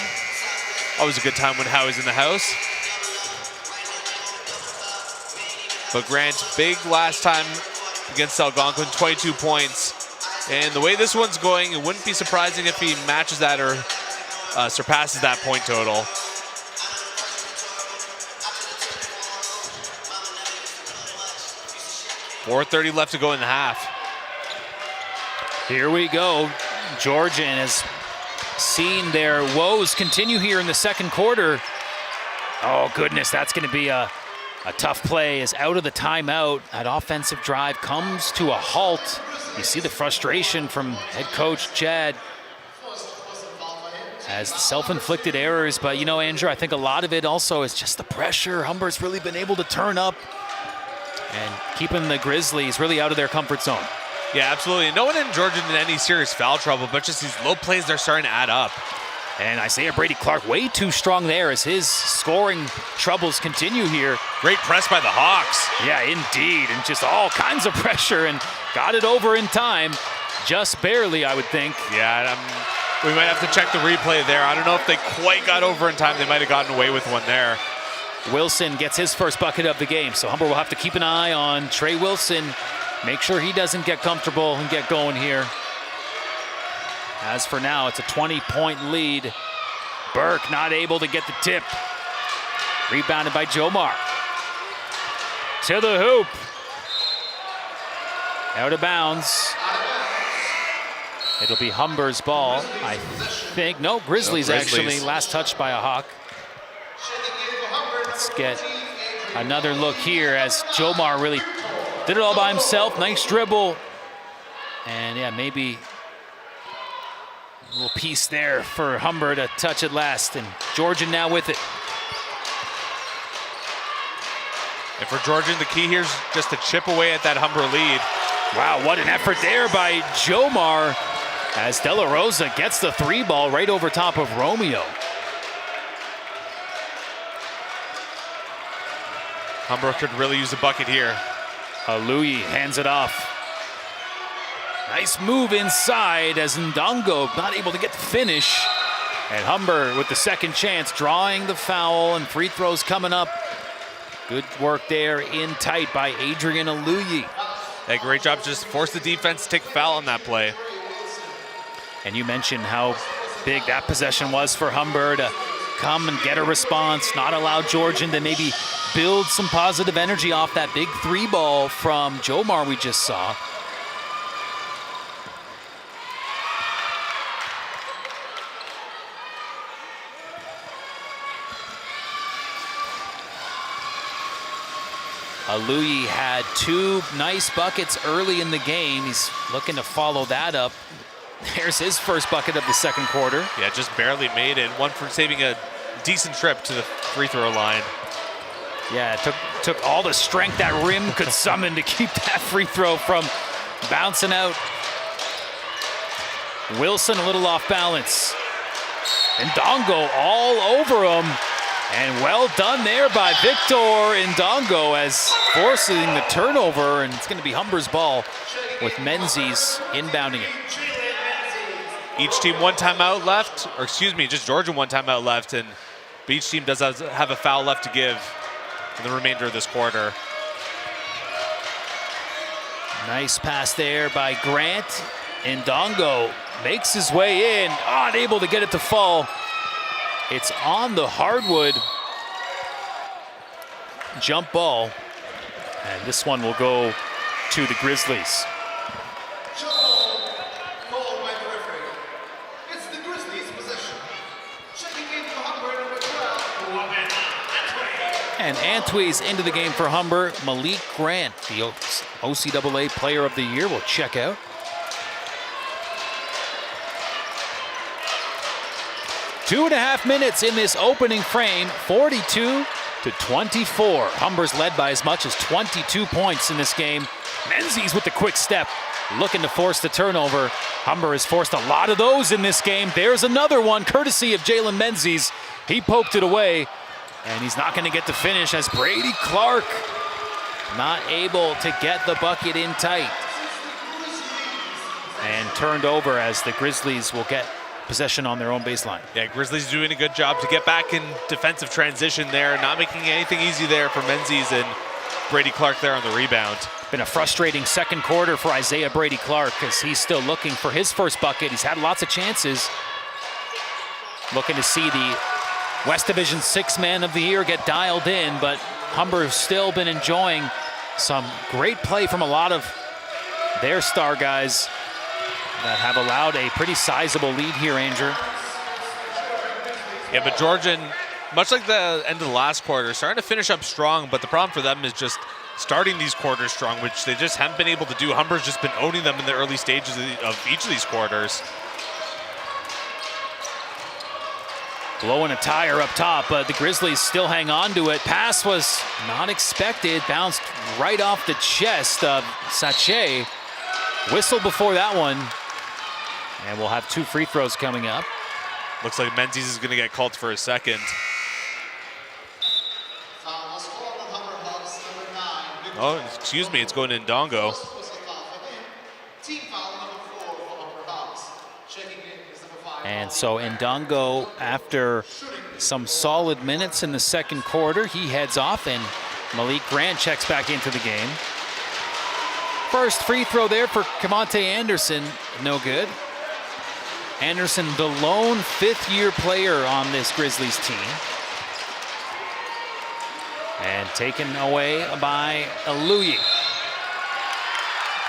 [SPEAKER 3] Always a good time when Howie's in the house. But Grant, big last time against Algonquin, 22 points. And the way this one's going, it wouldn't be surprising if he matches that or surpasses that point total. .430 left to go in the half.
[SPEAKER 1] Here we go. Georgian has seen their woes continue here in the second quarter. Oh, goodness, that's going to be a tough play. Is out of the timeout. That offensive drive comes to a halt. You see the frustration from head coach Chad as the self-inflicted errors. But, you know, Andrew, I think a lot of it also is just the pressure. Humber's really been able to turn up and keeping the Grizzlies really out of their comfort zone.
[SPEAKER 3] Yeah, absolutely. No one in Georgia in any serious foul trouble, but just these low plays, they're starting to add up.
[SPEAKER 1] And Isaiah Brady Clark way too strong there as his scoring troubles continue here.
[SPEAKER 3] Great press by the Hawks.
[SPEAKER 1] Yeah, indeed. And just all kinds of pressure, and got it over in time. Just barely, I would think.
[SPEAKER 3] Yeah, we might have to check the replay there. I don't know if they quite got over in time. They might have gotten away with one there.
[SPEAKER 1] Wilson gets his first bucket of the game, so Humber will have to keep an eye on Trey Wilson. Make sure he doesn't get comfortable and get going here. As for now, it's a 20-point lead. Burke not able to get the tip. Rebounded by Jomar. To the hoop. Out of bounds. It'll be Humber's ball, I think. No, Grizzlies actually. Last touch by a Hawk. Let's get another look here as Jomar really did it all by himself. Nice dribble. And yeah, maybe little piece there for Humber to touch it last, and Georgian now with it.
[SPEAKER 3] And for Georgian, the key here is just to chip away at that Humber lead.
[SPEAKER 1] Wow, what an effort there by Jomar as De La Rosa gets the 3-ball right over top of Romeo.
[SPEAKER 3] Humber could really use a bucket here.
[SPEAKER 1] Aluyi hands it off. Nice move inside as Ndongo not able to get the finish. And Humber with the second chance, drawing the foul, and free throws coming up. Good work there in tight by Adrian Aluyi.
[SPEAKER 3] A great job, just force the defense to take a foul on that play.
[SPEAKER 1] And you mentioned how big that possession was for Humber to come and get a response, not allow Georgian to maybe build some positive energy off that big 3-ball from Jomar we just saw. Aluyi had 2 nice buckets early in the game. He's looking to follow that up. There's his first bucket of the second quarter.
[SPEAKER 3] Yeah, just barely made it. One for saving a decent trip to the free throw line.
[SPEAKER 1] Yeah, it took all the strength that rim could summon to keep that free throw from bouncing out. Wilson a little off balance. And Ndongo all over him. And well done there by Victor Ndongo as forcing the turnover, and it's going to be Humber's ball with Menzies inbounding it.
[SPEAKER 3] Each team 1 timeout left, or excuse me, just Georgia 1 timeout left, and but each team does have a foul left to give in the remainder of this quarter.
[SPEAKER 1] Nice pass there by Grant. Ndongo makes his way in, unable to get it to fall. It's on the hardwood jump ball, and this one will go to the Grizzlies.
[SPEAKER 5] Called by the referee. It's the Grizzlies' possession. Checking in for Humber, number 12.
[SPEAKER 1] And Antwi's into the game for Humber. Malik Grant, the OCAA Player of the Year, will check out. Two and a half minutes in this opening frame, 42-24. Humber's led by as much as 22 points in this game. Menzies with the quick step, looking to force the turnover. Humber has forced a lot of those in this game. There's another one, courtesy of Jalen Menzies. He poked it away, and he's not going to get the finish as Brady Clark not able to get the bucket in tight. And turned over as the Grizzlies will get possession on their own baseline.
[SPEAKER 3] Yeah, Grizzlies doing a good job to get back in defensive transition there, not making anything easy there for Menzies, and Brady Clark there on the rebound.
[SPEAKER 1] Been a frustrating second quarter for Isaiah Brady Clark as he's still looking for his first bucket. He's had lots of chances. Looking to see the West Division 6 Man of the Year get dialed in, but Humber's still been enjoying some great play from a lot of their star guys that have allowed a pretty sizable lead here, Andrew.
[SPEAKER 3] Yeah, but Georgian, much like the end of the last quarter, starting to finish up strong, but the problem for them is just starting these quarters strong, which they just haven't been able to do. Humber's just been owning them in the early stages of each of these quarters.
[SPEAKER 1] Blowing a tire up top, but the Grizzlies still hang on to it. Pass was not expected, bounced right off the chest of Sache. Whistle before that one. And we'll have 2 free throws coming up.
[SPEAKER 3] Looks like Menzies is going to get called for a second. Oh, excuse me, it's going to Ndongo.
[SPEAKER 1] And so Ndongo, after some solid minutes in the second quarter, he heads off, and Malik Grant checks back into the game. First free throw there for Camonte Anderson, no good. Anderson, the lone 5th-year player on this Grizzlies team. And taken away by Aluyi.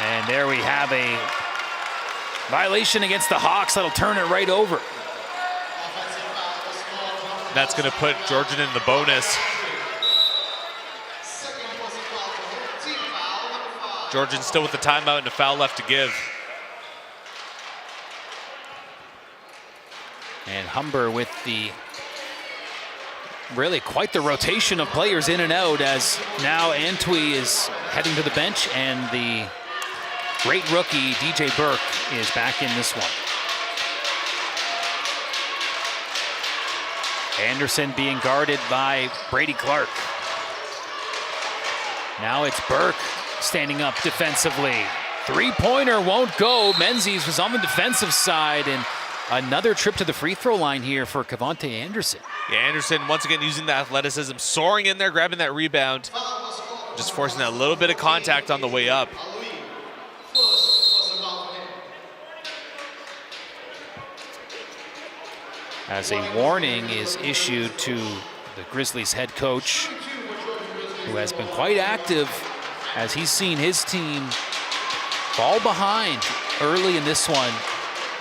[SPEAKER 1] And there we have a violation against the Hawks that'll turn it right over.
[SPEAKER 3] That's going to put Georgian in the bonus. Georgian still with the timeout and a foul left to give.
[SPEAKER 1] And Humber with the really quite the rotation of players in and out, as now Antwi is heading to the bench and the great rookie DJ Burke is back in this one. Anderson being guarded by Brady Clark. Now it's Burke standing up defensively. Three-pointer won't go. Menzies was on the defensive side, and another trip to the free throw line here for Cavante Anderson.
[SPEAKER 3] Yeah, Anderson once again using the athleticism, soaring in there, grabbing that rebound, just forcing that little bit of contact on the way up.
[SPEAKER 1] As a warning is issued to the Grizzlies head coach, who has been quite active as he's seen his team fall behind early in this one,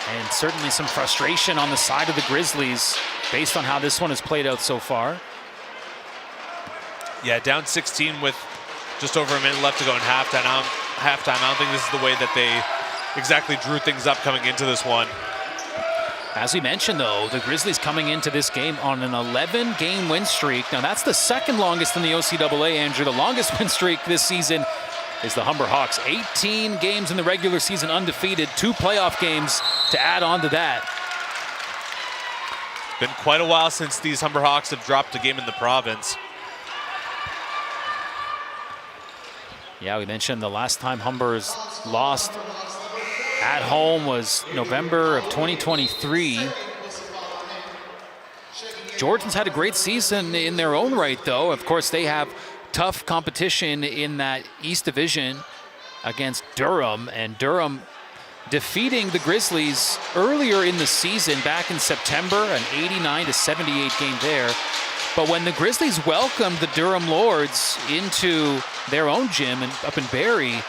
[SPEAKER 1] and certainly some frustration on the side of the Grizzlies based on how this one has played out so far.
[SPEAKER 3] Yeah, down 16 with just over a minute left to go in halftime. I don't think this is the way that they exactly drew things up coming into this one.
[SPEAKER 1] As we mentioned, though, the Grizzlies coming into this game on an 11-game win streak. Now, that's the second longest in the OCAA, Andrew. The longest win streak this season is the Humber Hawks. 18 games in the regular season undefeated, 2 playoff games to add on to that.
[SPEAKER 3] Been quite a while since these Humber Hawks have dropped a game in the province.
[SPEAKER 1] Yeah, we mentioned the last time Humber's lost at home was November of 2023. Georgians had a great season in their own right, though. Of course, they have tough competition in that East Division against Durham, and Durham defeating the Grizzlies earlier in the season back in September, an 89-78 game there. But when the Grizzlies welcomed the Durham Lords into their own gym up in Barrie,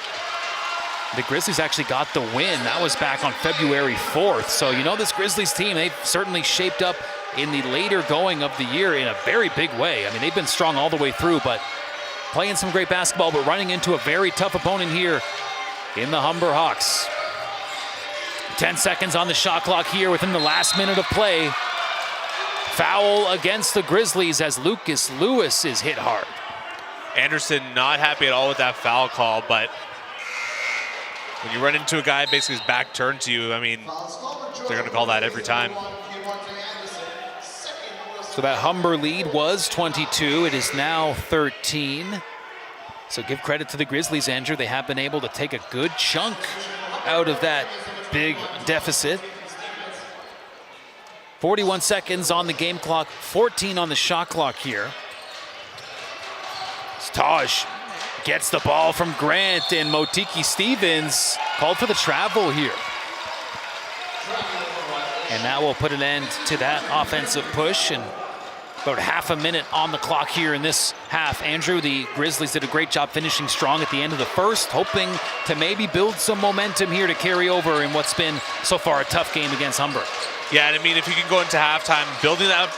[SPEAKER 1] the Grizzlies actually got the win. That was back on February 4th. So, you know, this Grizzlies team, they've certainly shaped up in the later going of the year in a very big way. I mean, they've been strong all the way through, but playing some great basketball, but running into a very tough opponent here in the Humber Hawks. 10 seconds on the shot clock here within the last minute of play. Foul against the Grizzlies as Lucas Lewis is hit hard.
[SPEAKER 3] Anderson not happy at all with that foul call, but when you run into a guy basically his back turned to you, I mean, they're going to call that every time.
[SPEAKER 1] So that Humber lead was 22. It is now 13. So give credit to the Grizzlies, Andrew. They have been able to take a good chunk out of that big deficit. 41 seconds on the game clock, 14 on the shot clock here. Taj gets the ball from Grant, and Motiki Stevens called for the travel here. And that will put an end to that offensive push, and about half a minute on the clock here in this half. Andrew, the Grizzlies did a great job finishing strong at the end of the first, hoping to maybe build some momentum here to carry over in what's been so far a tough game against Humber.
[SPEAKER 3] Yeah, and I mean, if you can go into halftime, building up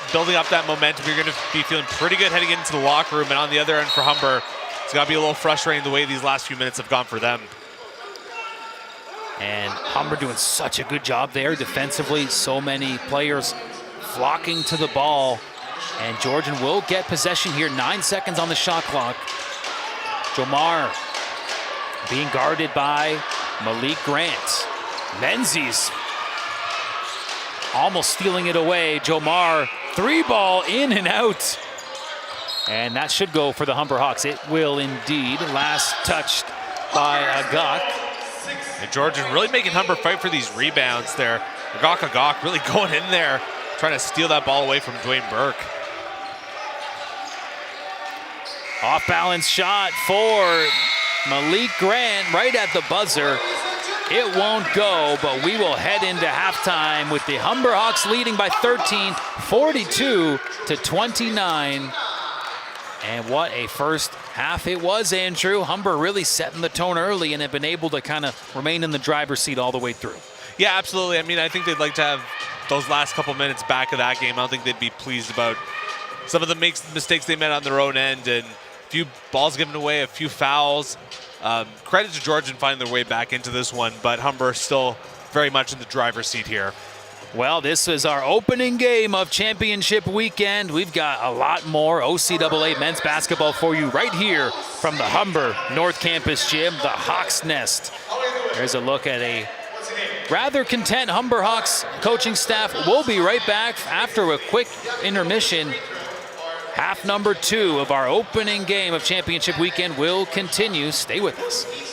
[SPEAKER 3] that momentum, you're going to be feeling pretty good heading into the locker room. And on the other end for Humber, it's got to be a little frustrating the way these last few minutes have gone for them.
[SPEAKER 1] And Humber doing such a good job there defensively. So many players flocking to the ball. And Georgian will get possession here. 9 seconds on the shot clock. Jomar being guarded by Malik Grant. Menzies almost stealing it away. Jomar, 3-ball in and out. And that should go for the Humber Hawks. It will indeed. Last touched by Agak.
[SPEAKER 3] And Georgian really making Humber fight for these rebounds there. Agak really going in there, trying to steal that ball away from Dwayne Burke.
[SPEAKER 1] Off-balance shot for Malik Grant right at the buzzer. It won't go, but we will head into halftime with the Humber Hawks leading by 13, 42-29. And what a first half it was, Andrew. Humber really setting the tone early and have been able to kind of remain in the driver's seat all the way through.
[SPEAKER 3] Yeah, absolutely. I mean, I think they'd like to have those last couple minutes back of that game. I don't think they'd be pleased about some of the mistakes they made on their own end, and a few balls given away, a few fouls. Credit to Georgian finding their way back into this one, but Humber still very much in the driver's seat here.
[SPEAKER 1] Well, this is our opening game of championship weekend. We've got a lot more OCAA men's basketball for you right here from the Humber North Campus Gym, the Hawks Nest. There's a look at a rather content Humber Hawks coaching staff. We'll be right back after a quick intermission. Half number 2 of our opening game of championship weekend will continue. Stay with us.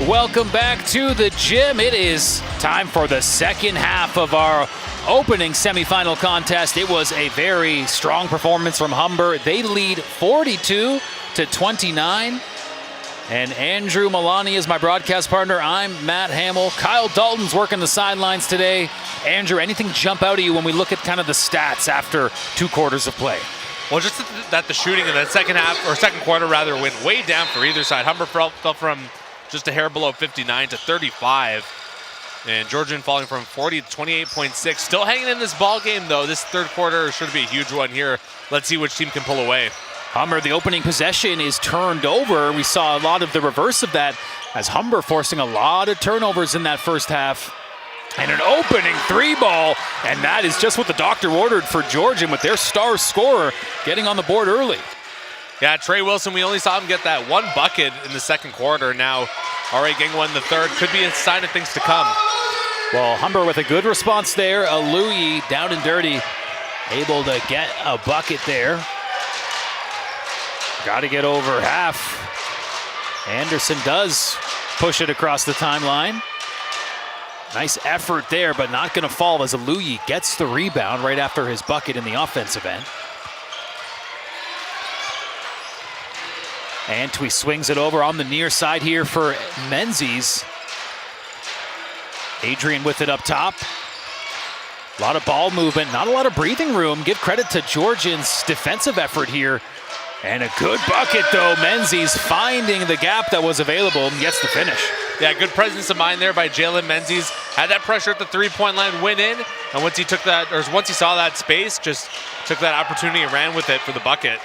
[SPEAKER 1] Welcome back to the gym. It is time for the second half of our opening semifinal contest. It was a very strong performance from Humber. They lead 42-29. And Andrew Milani is my broadcast partner. I'm Matt Hamill. Kyle Dalton's working the sidelines today. Andrew, anything jump out at you when we look at kind of the stats after 2 quarters of play?
[SPEAKER 3] Well, just that the shooting in the second quarter went way down for either side. Humber fell from just a hair below 59 to 35. And Georgian falling from 40 to 28.6. Still hanging in this ball game, though. This third quarter should be a huge one here. Let's see which team can pull away.
[SPEAKER 1] Humber, the opening possession is turned over. We saw a lot of the reverse of that as Humber forcing a lot of turnovers in that first half. And an opening 3-ball, and that is just what the doctor ordered for Georgian with their star scorer getting on the board early.
[SPEAKER 3] Yeah, Trey Wilson, we only saw him get that 1 bucket in the second quarter. Now, already getting one in the third. Could be a sign of things to come.
[SPEAKER 1] Well, Humber with a good response there. Aluyi down and dirty, able to get a bucket there. Got to get over half. Anderson does push it across the timeline. Nice effort there, but not going to fall as Aluyi gets the rebound right after his bucket in the offensive end. Antwi swings it over on the near side here for Menzies. Adrian with it up top. A lot of ball movement, not a lot of breathing room. Give credit to Georgian's defensive effort here. And a good bucket, though. Menzies finding the gap that was available and gets the finish.
[SPEAKER 3] Yeah, good presence of mind there by Jalen Menzies. Had that pressure at the 3-point line, went in, and once he saw that space, just took that opportunity and ran with it for the bucket.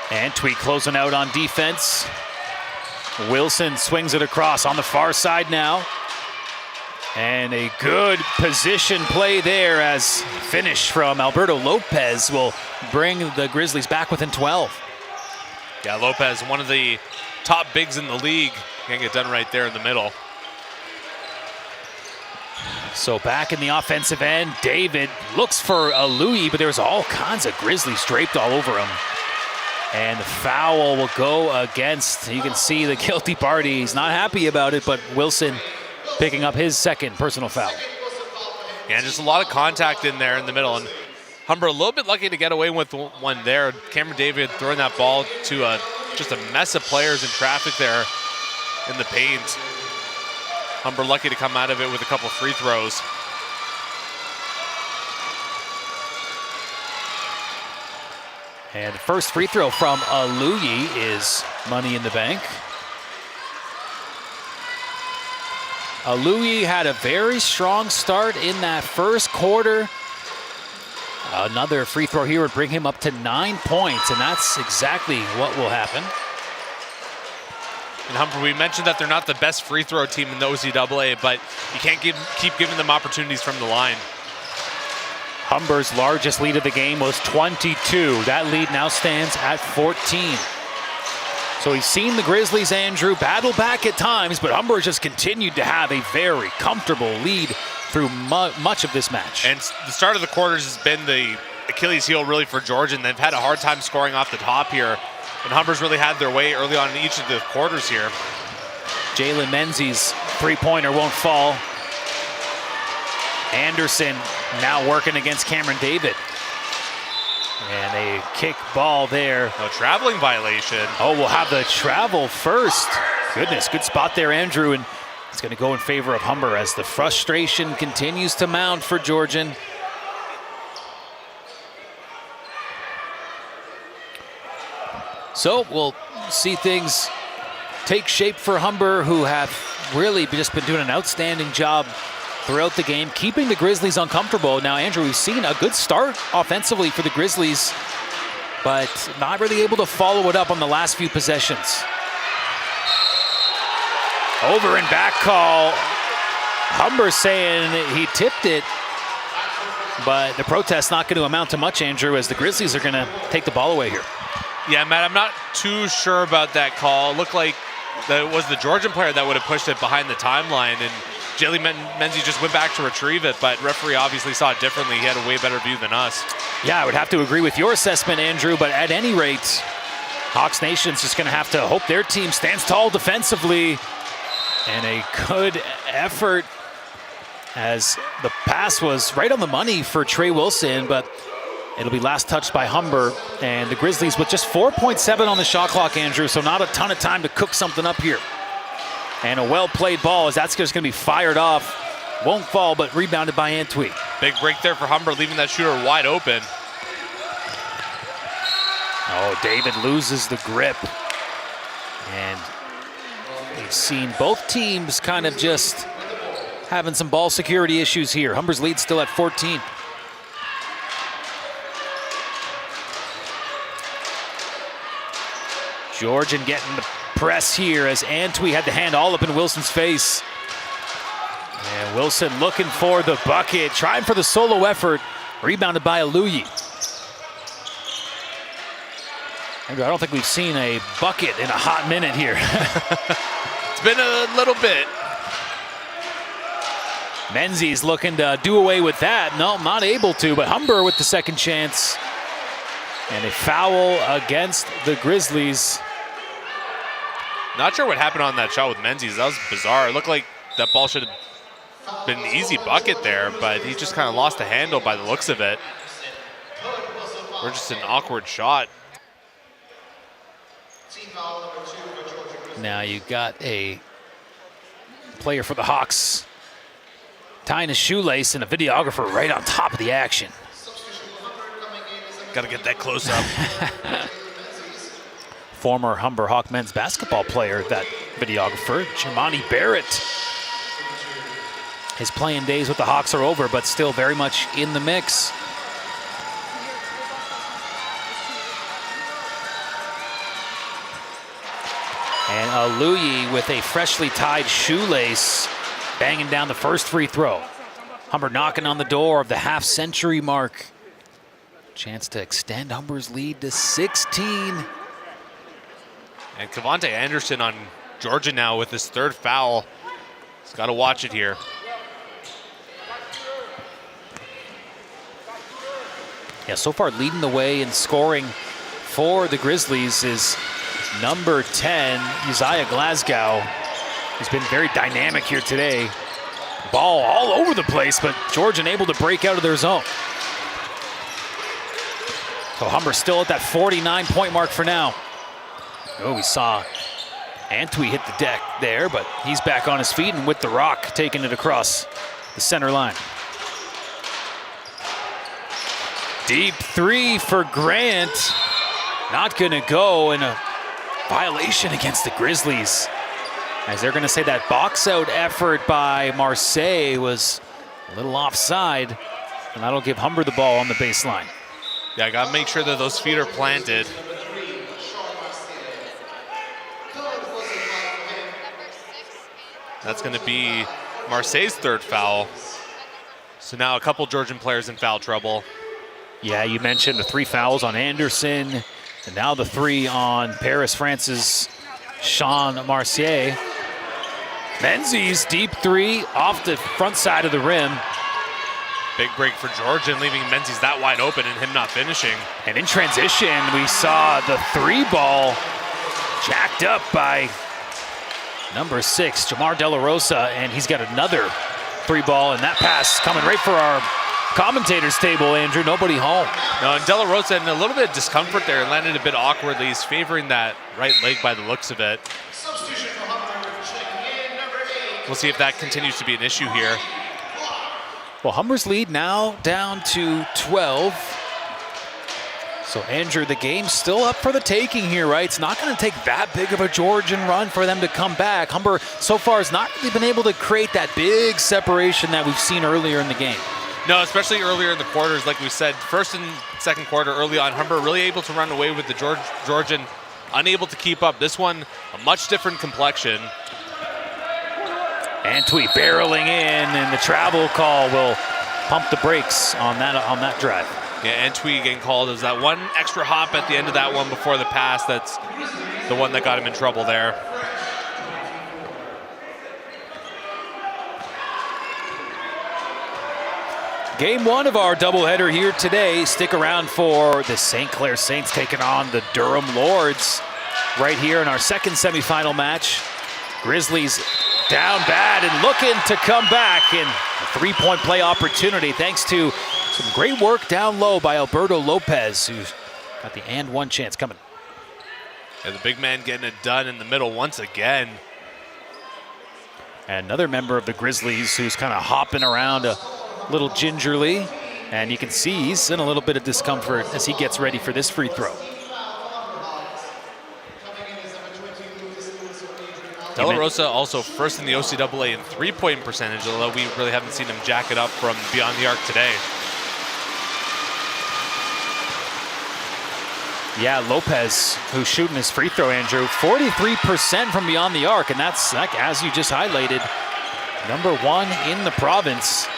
[SPEAKER 1] Antwi closing out on defense. Wilson swings it across on the far side now. And a good position play there as finish from Alberto Lopez will bring the Grizzlies back within 12.
[SPEAKER 3] Yeah, Lopez, one of the top bigs in the league. Can't get done right there in the middle.
[SPEAKER 1] So back in the offensive end, David looks for Aluyi, but there's all kinds of Grizzlies draped all over him. And the foul will go against, you can see the guilty party. He's not happy about it, but Wilson picking up his second personal foul.
[SPEAKER 3] Yeah, just a lot of contact in there in the middle. And Humber a little bit lucky to get away with one there. Cameron David throwing that ball to just a mess of players in traffic there in the paint. Humber lucky to come out of it with a couple free throws.
[SPEAKER 1] And the first free throw from Aluyi is money in the bank. Aluyi had a very strong start in that first quarter. Another free throw here would bring him up to 9 points, and that's exactly what will happen.
[SPEAKER 3] And Humber, we mentioned that they're not the best free throw team in the OCAA, but you can't keep giving them opportunities from the line.
[SPEAKER 1] Humber's largest lead of the game was 22. That lead now stands at 14. So he's seen the Grizzlies, Andrew, battle back at times, but Humber just continued to have a very comfortable lead through much of this match.
[SPEAKER 3] And the start of the quarters has been the Achilles heel really for Georgian. They've had a hard time scoring off the top here, and Humber's really had their way early on in each of the quarters here.
[SPEAKER 1] Jalen Menzies' three-pointer won't fall. Anderson now working against Cameron David. And a kick ball there.
[SPEAKER 3] No traveling violation.
[SPEAKER 1] Oh, we'll have the travel first. Goodness, good spot there, Andrew. And it's going to go in favor of Humber as the frustration continues to mount for Georgian. So we'll see things take shape for Humber, who have really just been doing an outstanding job throughout the game, keeping the Grizzlies uncomfortable. Now, Andrew, we've seen a good start offensively for the Grizzlies, but not really able to follow it up on the last few possessions. Over and back call. Humber saying he tipped it, but the protest's not going to amount to much, Andrew, as the Grizzlies are going to take the ball away here.
[SPEAKER 3] Yeah, Matt, I'm not too sure about that call. It looked like that it was the Georgian player that would have pushed it behind the timeline, and Jalen Menzies just went back to retrieve it, but referee obviously saw it differently. He had a way better view than us.
[SPEAKER 1] Yeah, I would have to agree with your assessment, Andrew, but at any rate, Hawks Nation's just going to have to hope their team stands tall defensively. And a good effort, as the pass was right on the money for Trey Wilson, but it'll be last touched by Humber. And the Grizzlies with just 4.7 on the shot clock, Andrew, so not a ton of time to cook something up here. And a well-played ball, as that's just going to be fired off. Won't fall, but rebounded by Antwi.
[SPEAKER 3] Big break there for Humber, leaving that shooter wide open.
[SPEAKER 1] Oh, David loses the grip. And we've seen both teams kind of just having some ball security issues here. Humber's lead still at 14. Georgian getting the press here as Antwi had the hand all up in Wilson's face. And Wilson looking for the bucket, trying for the solo effort. Rebounded by Aluyi. Andrew, I don't think we've seen a bucket in a hot minute here.
[SPEAKER 3] It's been a little bit.
[SPEAKER 1] Menzies looking to do away with that. No, not able to, but Humber with the second chance. And a foul against the Grizzlies.
[SPEAKER 3] Not sure what happened on that shot with Menzies. That was bizarre. It looked like that ball should have been an easy bucket there, but he just kind of lost the handle by the looks of it. Or just an awkward shot.
[SPEAKER 1] Now you got a player for the Hawks tying his shoelace and a videographer right on top of the action.
[SPEAKER 3] Got to get that close up.
[SPEAKER 1] Former Humber Hawk men's basketball player, that videographer, Jamani Barrett. His playing days with the Hawks are over, but still very much in the mix. And Aluyi with a freshly tied shoelace, banging down the first free throw. Humber knocking on the door of the half-century mark. Chance to extend Humber's lead to 16.
[SPEAKER 3] And Cavante Anderson on Georgia now with his third foul. He's got to watch it here.
[SPEAKER 1] Yeah, so far leading the way in scoring for the Grizzlies is number 10, Uzziah Glasgow. He's been very dynamic here today. Ball all over the place, but Georgian able to break out of their zone. So Humber still at that 49-point mark for now. Oh, we saw Antwi hit the deck there, but he's back on his feet and with the rock, taking it across the center line. Deep three for Grant. Not gonna go, and a violation against the Grizzlies, as they're gonna say that box out effort by Marseille was a little offside, and that'll give Humber the ball on the baseline.
[SPEAKER 3] Yeah, I gotta make sure that those feet are planted. That's gonna be Marseille's third foul. So now a couple Georgian players in foul trouble.
[SPEAKER 1] Yeah, you mentioned the 3 fouls on Anderson, and now the 3 on Paris France's Sean Marseille. Menzies, deep 3 off the front side of the rim.
[SPEAKER 3] Big break for Georgian, leaving Menzies that wide open and him not finishing.
[SPEAKER 1] And in transition, we saw the 3 ball jacked up by number 6, Jamar De La Rosa, and he's got another 3 ball, and that pass coming right for our commentators table, Andrew. Nobody home.
[SPEAKER 3] No, and De La Rosa in a little bit of discomfort there and landed a bit awkwardly. He's favoring that right leg by the looks of it. We'll see if that continues to be an issue here.
[SPEAKER 1] Well, Humber's lead now down to 12. So, Andrew, the game's still up for the taking here, right? It's not going to take that big of a Georgian run for them to come back. Humber, so far, has not really been able to create that big separation that we've seen earlier in the game.
[SPEAKER 3] No, especially earlier in the quarters, like we said, first and second quarter early on, Humber really able to run away with the Georgian, unable to keep up. This one, a much different complexion.
[SPEAKER 1] Antwi barreling in, and the travel call will pump the brakes on that drive.
[SPEAKER 3] Yeah, Antwi getting called as that one extra hop at the end of that one before the pass. That's the one that got him in trouble there.
[SPEAKER 1] Game one of our doubleheader here today. Stick around for the St. Clair Saints taking on the Durham Lords right here in our second semifinal match. Grizzlies down bad and looking to come back, and a three-point play opportunity thanks to some great work down low by Alberto Lopez, who's got the and one chance coming.
[SPEAKER 3] And the big man getting it done in the middle once again.
[SPEAKER 1] And another member of the Grizzlies who's kind of hopping around a little gingerly, and you can see he's in a little bit of discomfort as he gets ready for this free throw.
[SPEAKER 3] De La Rosa also first in the OCAA in three-point percentage, although we really haven't seen him jack it up from beyond the arc today.
[SPEAKER 1] Yeah, Lopez, who's shooting his free throw, Andrew, 43% from beyond the arc, and that's, like, as you just highlighted, number one in the province.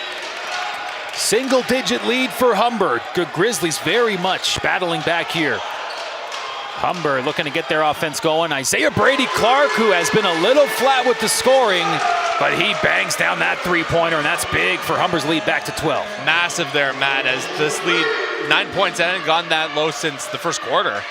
[SPEAKER 1] Single-digit lead for Humber. Good Grizzlies very much battling back here. Humber looking to get their offense going. Isaiah Brady Clark, who has been a little flat with the scoring, but he bangs down that three-pointer, and that's big for Humber's lead back to 12.
[SPEAKER 3] Massive there, Matt, as this lead, 9 points, hadn't gone that low since the first quarter.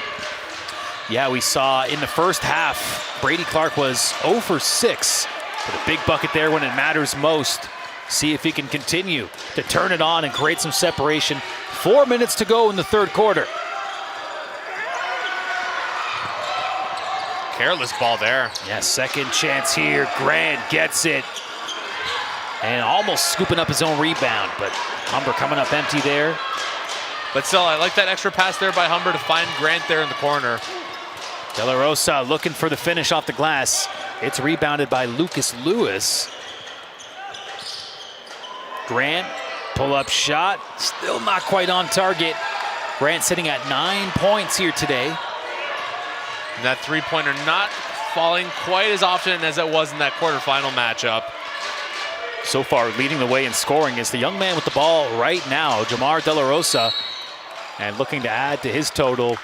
[SPEAKER 1] Yeah, we saw in the first half, Brady Clark was 0 for 6, but a big bucket there when it matters most. See if he can continue to turn it on and create some separation. 4 minutes to go in the third quarter.
[SPEAKER 3] Careless ball there.
[SPEAKER 1] Yeah, second chance here. Grant gets it. And almost scooping up his own rebound, but Humber coming up empty there.
[SPEAKER 3] But still, I like that extra pass there by Humber to find Grant there in the corner.
[SPEAKER 1] De La Rosa looking for the finish off the glass. It's rebounded by Lucas Lewis. Grant, pull-up shot, still not quite on target. Grant sitting at 9 points here today.
[SPEAKER 3] And that three-pointer not falling quite as often as it was in that quarterfinal matchup.
[SPEAKER 1] So far, leading the way in scoring is the young man with the ball right now, Jamar De La Rosa, and looking to add to his total.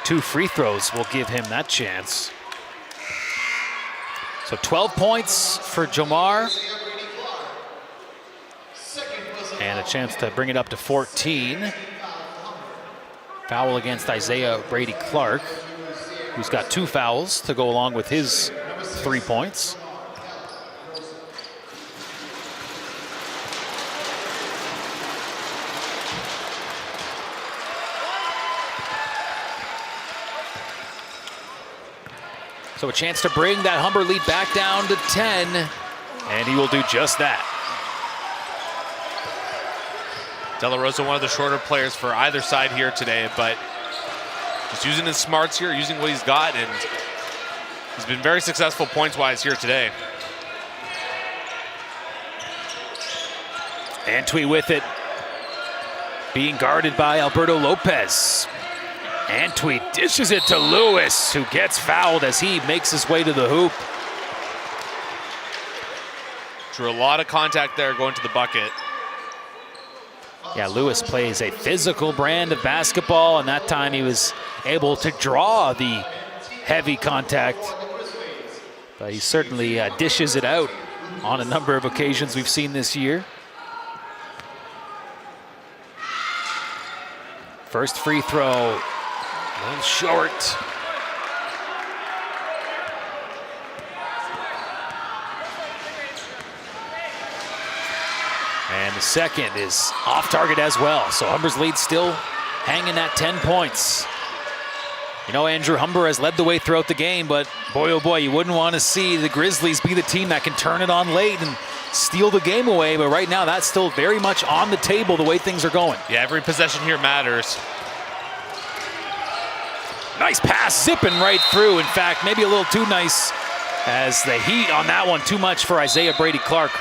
[SPEAKER 1] 2 free throws will give him that chance. So 12 points for Jamar. And a chance to bring it up to 14. Foul against Isaiah Brady Clark, who's got 2 fouls to go along with his 3 points. So a chance to bring that Humber lead back down to 10, and he will do just that.
[SPEAKER 3] De La Rosa, one of the shorter players for either side here today, but he's using his smarts here, using what he's got, and he's been very successful points-wise here today.
[SPEAKER 1] Antwi with it, being guarded by Alberto Lopez. Antwi dishes it to Lewis, who gets fouled as he makes his way to the hoop.
[SPEAKER 3] Drew a lot of contact there going to the bucket.
[SPEAKER 1] Yeah, Lewis plays a physical brand of basketball, and that time he was able to draw the heavy contact. But he certainly dishes it out on a number of occasions we've seen this year. First free throw, a little short. And the second is off target as well. So Humber's lead still hanging at 10 points. You know, Andrew, Humber has led the way throughout the game, but boy, oh boy, you wouldn't want to see the Grizzlies be the team that can turn it on late and steal the game away. But right now, that's still very much on the table the way things are going.
[SPEAKER 3] Yeah, every possession here matters.
[SPEAKER 1] Nice pass, zipping right through. In fact, maybe a little too nice as the heat on that one, too much for Isaiah Brady Clark.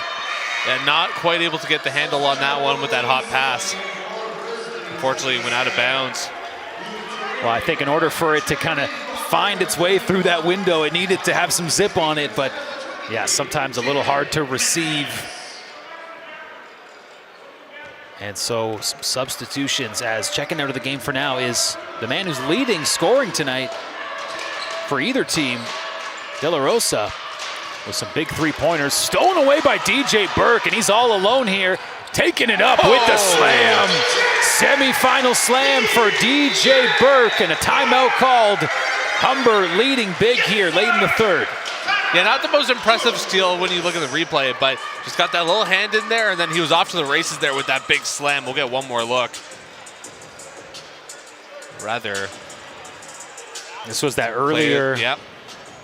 [SPEAKER 3] And not quite able to get the handle on that one with that hot pass. Unfortunately, it went out of bounds.
[SPEAKER 1] Well, I think in order for it to kind of find its way through that window, it needed to have some zip on it. But yeah, sometimes a little hard to receive. And so some substitutions, as checking out of the game for now is the man who's leading scoring tonight for either team, De La Rosa, with some big three-pointers. Stolen away by DJ Burke, and he's all alone here. taking it up with the slam. Semi-final slam for DJ Burke, and a timeout called. Humber leading big here late in the third.
[SPEAKER 3] Yeah, not the most impressive steal when you look at the replay, but just got that little hand in there, and then he was off to the races there with that big slam. We'll get one more look.
[SPEAKER 1] This was that earlier
[SPEAKER 3] Yep.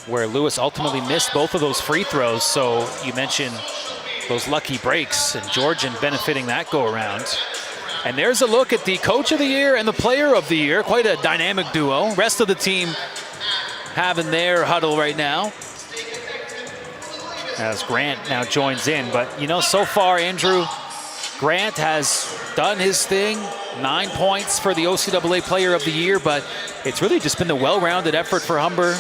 [SPEAKER 1] where Lewis ultimately missed both of those free throws. So you mentioned those lucky breaks, and Georgian benefiting that go around. And there's a look at the coach of the year and the player of the year. Quite a dynamic duo. Rest of the team having their huddle right now, as Grant now joins in. But, you know, so far, Andrew, Grant has done his thing. 9 points for the OCAA Player of the Year, but it's really just been the well-rounded effort for Humber,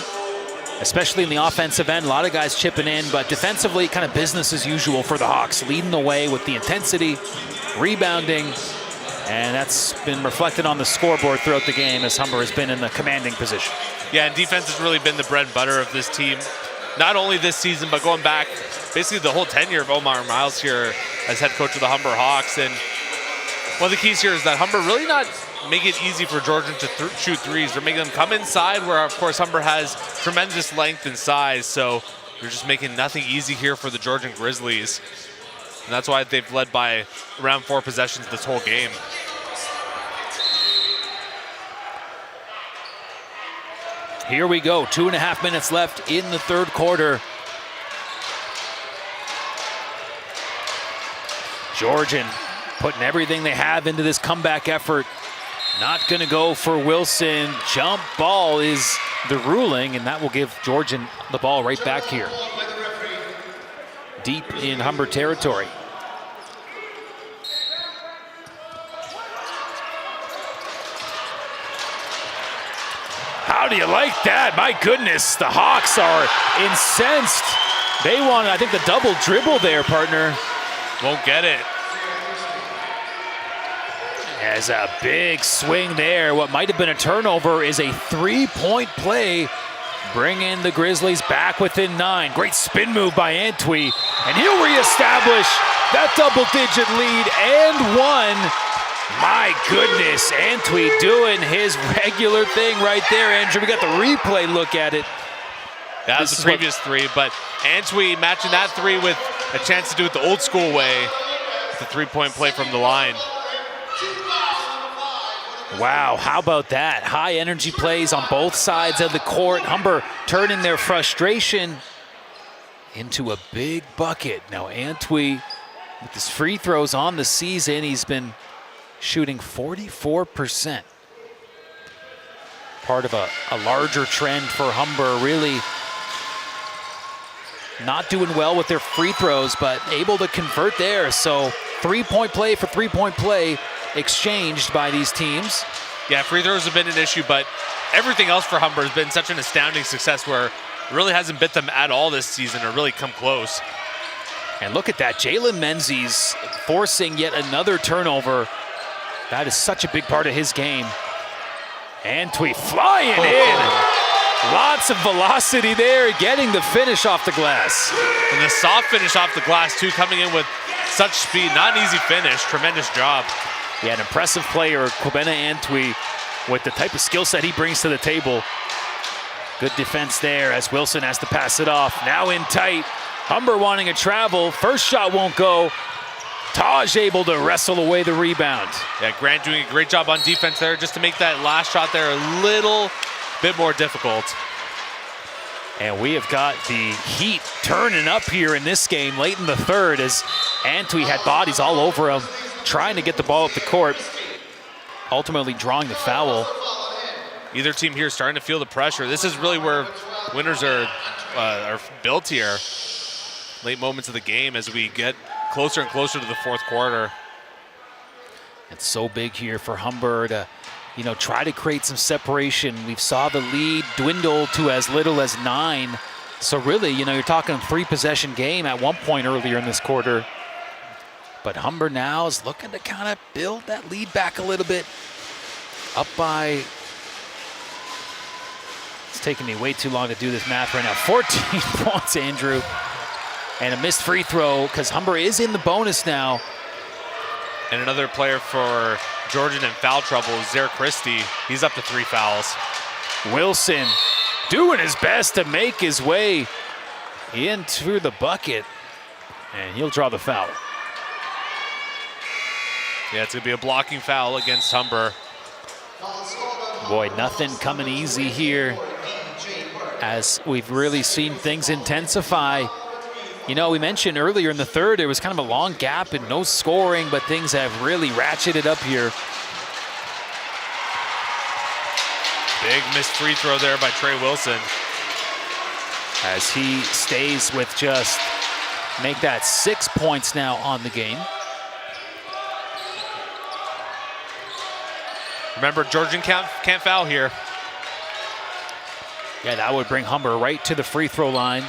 [SPEAKER 1] especially in the offensive end. A lot of guys chipping in, but defensively, kind of business as usual for the Hawks, leading the way with the intensity, rebounding, and that's been reflected on the scoreboard throughout the game as Humber has been in the commanding position.
[SPEAKER 3] Yeah, and defense has really been the bread and butter of this team. Not only this season, but going back basically the whole tenure of Omar Miles here as head coach of the Humber Hawks. And one of the keys here is that Humber really not make it easy for Georgian to shoot threes. They're making them come inside, where, of course, Humber has tremendous length and size. So they're just making nothing easy here for the Georgian Grizzlies. And that's why they've led by around 4 possessions this whole game.
[SPEAKER 1] Here we go, 2.5 minutes left in the third quarter. Georgian putting everything they have into this comeback effort. Not gonna go for Wilson. Jump ball is the ruling, and that will give Georgian the ball right back here. Deep in Humber territory. How do you like that? My goodness, the Hawks are incensed. They want, I think, the double dribble there, partner.
[SPEAKER 3] Won't get it.
[SPEAKER 1] As a big swing there. What might have been a turnover is a 3-point play, bringing the Grizzlies back within 9. Great spin move by Antwi, and he'll reestablish that double-digit lead and 1. My goodness, Antwi doing his regular thing right there, Andrew. We got the replay look at it.
[SPEAKER 3] That was the previous 3, but Antwi matching that 3 with a chance to do it the old school way. The 3-point play from the line.
[SPEAKER 1] Wow, how about that? High energy plays on both sides of the court. Humber turning their frustration into a big bucket. Now Antwi, with his free throws on the season, he's been shooting 44%. Part of a larger trend for Humber, really not doing well with their free throws, but able to convert there. So 3-point play for 3-point play exchanged by these teams.
[SPEAKER 3] Yeah, free throws have been an issue, but everything else for Humber has been such an astounding success where it really hasn't bit them at all this season or really come close.
[SPEAKER 1] And look at that, Jalen Menzies forcing yet another turnover. That is such a big part of his game. Antwi flying in. Lots of velocity there, getting the finish off the glass.
[SPEAKER 3] And the soft finish off the glass, too, coming in with such speed. Not an easy finish. Tremendous job.
[SPEAKER 1] Yeah, an impressive player, Kwabena Antwi, with the type of skill set he brings to the table. Good defense there as Wilson has to pass it off. Now in tight. Humber wanting a travel. First shot won't go. Taj able to wrestle away the rebound.
[SPEAKER 3] Yeah, Grant doing a great job on defense there just to make that last shot there a little bit more difficult.
[SPEAKER 1] And we have got the heat turning up here in this game late in the third as Antwi had bodies all over him, trying to get the ball up the court, ultimately drawing the foul.
[SPEAKER 3] Either team here starting to feel the pressure. This is really where winners are built here. Late moments of the game as we get closer and closer to the fourth quarter.
[SPEAKER 1] It's so big here for Humber to, try to create some separation. We saw the lead dwindle to as little as 9. So really, you're talking 3-possession game at one point earlier in this quarter. But Humber now is looking to kind of build that lead back a little bit. Up by, it's taking me way too long to do this math right now. 14 points, Andrew. And a missed free throw because Humber is in the bonus now.
[SPEAKER 3] And another player for Georgian in foul trouble is Zer Christie. He's up to 3 fouls.
[SPEAKER 1] Wilson doing his best to make his way into the bucket, and he'll draw the foul.
[SPEAKER 3] Yeah, it's going to be a blocking foul against Humber.
[SPEAKER 1] Boy, nothing coming easy here as we've really seen things intensify. You know, we mentioned earlier in the third, there was kind of a long gap and no scoring, but things have really ratcheted up here.
[SPEAKER 3] Big missed free throw there by Trey Wilson.
[SPEAKER 1] As he stays with just, make that 6 points now on the game.
[SPEAKER 3] Remember, Georgian can't foul here.
[SPEAKER 1] Yeah, that would bring Humber right to the free throw line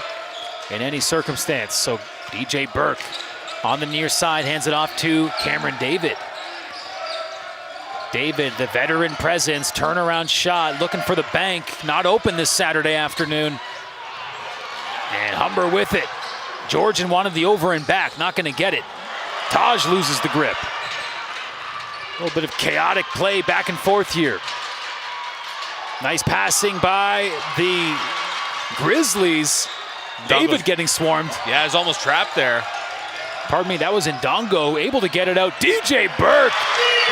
[SPEAKER 1] in any circumstance. So DJ Burke on the near side hands it off to Cameron David. David, the veteran presence, turnaround shot, looking for the bank. Not open this Saturday afternoon. And Humber with it. Georgian wanted the over and back, not going to get it. Taj loses the grip. A little bit of chaotic play back and forth here. Nice passing by the Grizzlies. David getting swarmed.
[SPEAKER 3] Yeah, he's almost trapped there.
[SPEAKER 1] Pardon me, that was Ndongo, able to get it out. DJ Burke,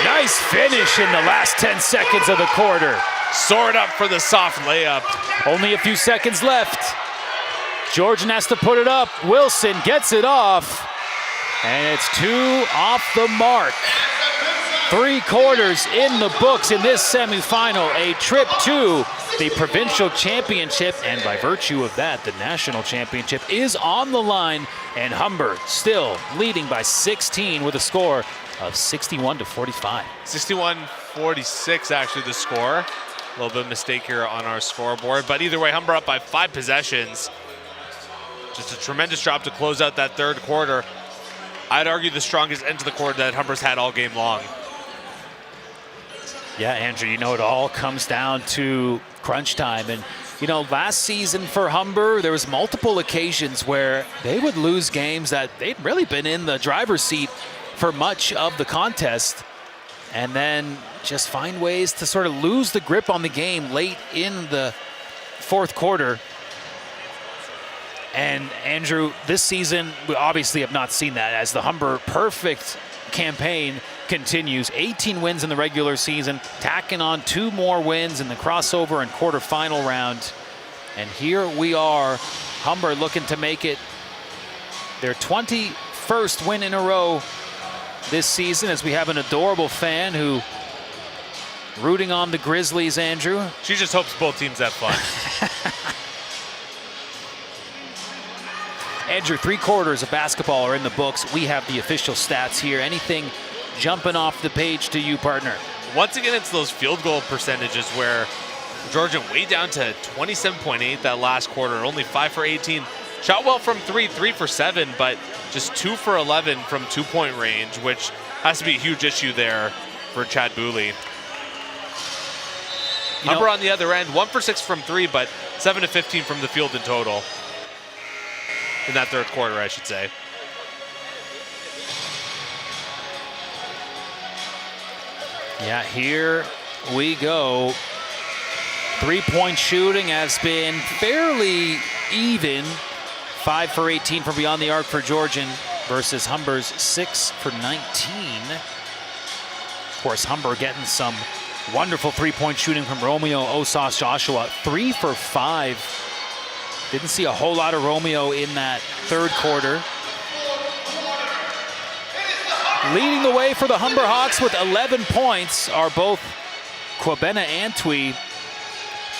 [SPEAKER 1] nice finish in the last 10 seconds of the quarter.
[SPEAKER 3] Soared up for the soft layup.
[SPEAKER 1] Only a few seconds left. Georgian has to put it up. Wilson gets it off. And it's 2 off the mark. 3 quarters in the books in this semifinal. A trip to the provincial championship, and by virtue of that, the national championship is on the line. And Humber still leading by 16 with a score of 61-45.
[SPEAKER 3] 61-46 actually the score. A little bit of mistake here on our scoreboard, but either way, Humber up by 5 possessions. Just a tremendous job to close out that third quarter. I'd argue the strongest end to the quarter that Humber's had all game long.
[SPEAKER 1] Yeah, Andrew, you know, it all comes down to crunch time. And, you know, last season for Humber, there was multiple occasions where they would lose games that they'd really been in the driver's seat for much of the contest, and then just find ways to sort of lose the grip on the game late in the fourth quarter. And Andrew, this season, we obviously have not seen that as the Humber perfect campaign continues. 18 wins in the regular season, tacking on 2 more wins in the crossover and quarterfinal round. And here we are, Humber looking to make it their 21st win in a row this season, as we have an adorable fan who rooting on the Grizzlies, Andrew.
[SPEAKER 3] She just hopes both teams have fun.
[SPEAKER 1] Andrew, 3 quarters of basketball are in the books. We have the official stats here. Anything jumping off the page to you, partner?
[SPEAKER 3] Once again, it's those field goal percentages where Georgian way down to 27.8 that last quarter, only 5 for 18. Shot well from 3 for 7, but just 2 for 11 from 2-point range, which has to be a huge issue there for Chad Booley. Humber on the other end, 1 for 6 from 3, but 7 to 15 from the field in total. In that third quarter, I should say.
[SPEAKER 1] Yeah, here we go. 3-point shooting has been fairly even. 5 for 18 from beyond the arc for Georgian versus Humber's 6 for 19. Of course, Humber getting some wonderful 3-point shooting from Romeo, Osas, Joshua. 3 for 5. Didn't see a whole lot of Romeo in that third quarter. Leading the way for the Humber Hawks with 11 points are both Kwabena Antwi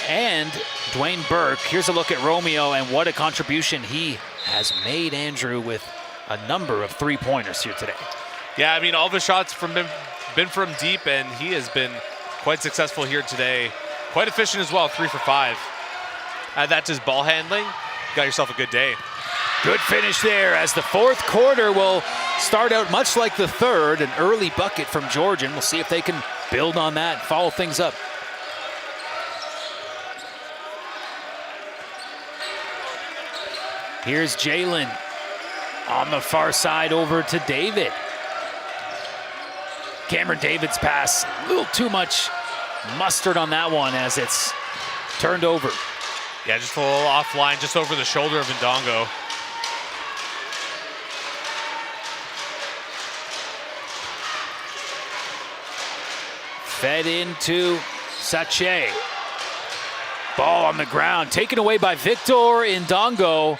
[SPEAKER 1] and Dwayne Burke. Here's a look at Romeo and what a contribution he has made, Andrew, with a number of 3-pointers here today.
[SPEAKER 3] Yeah, I mean, all of his shots been from deep, and he has been quite successful here today. Quite efficient as well, 3 for 5. Add that to his ball handling, you got yourself a good day.
[SPEAKER 1] Good finish there as the fourth quarter will start out much like the third. An early bucket from Georgian. We'll see if they can build on that, follow things up. Here's Jalen on the far side over to David. Cameron David's pass, a little too much mustard on that one as it's turned over.
[SPEAKER 3] Yeah, just a little offline, just over the shoulder of Ndongo.
[SPEAKER 1] Fed into Sache. Ball on the ground, taken away by Victor Ndongo.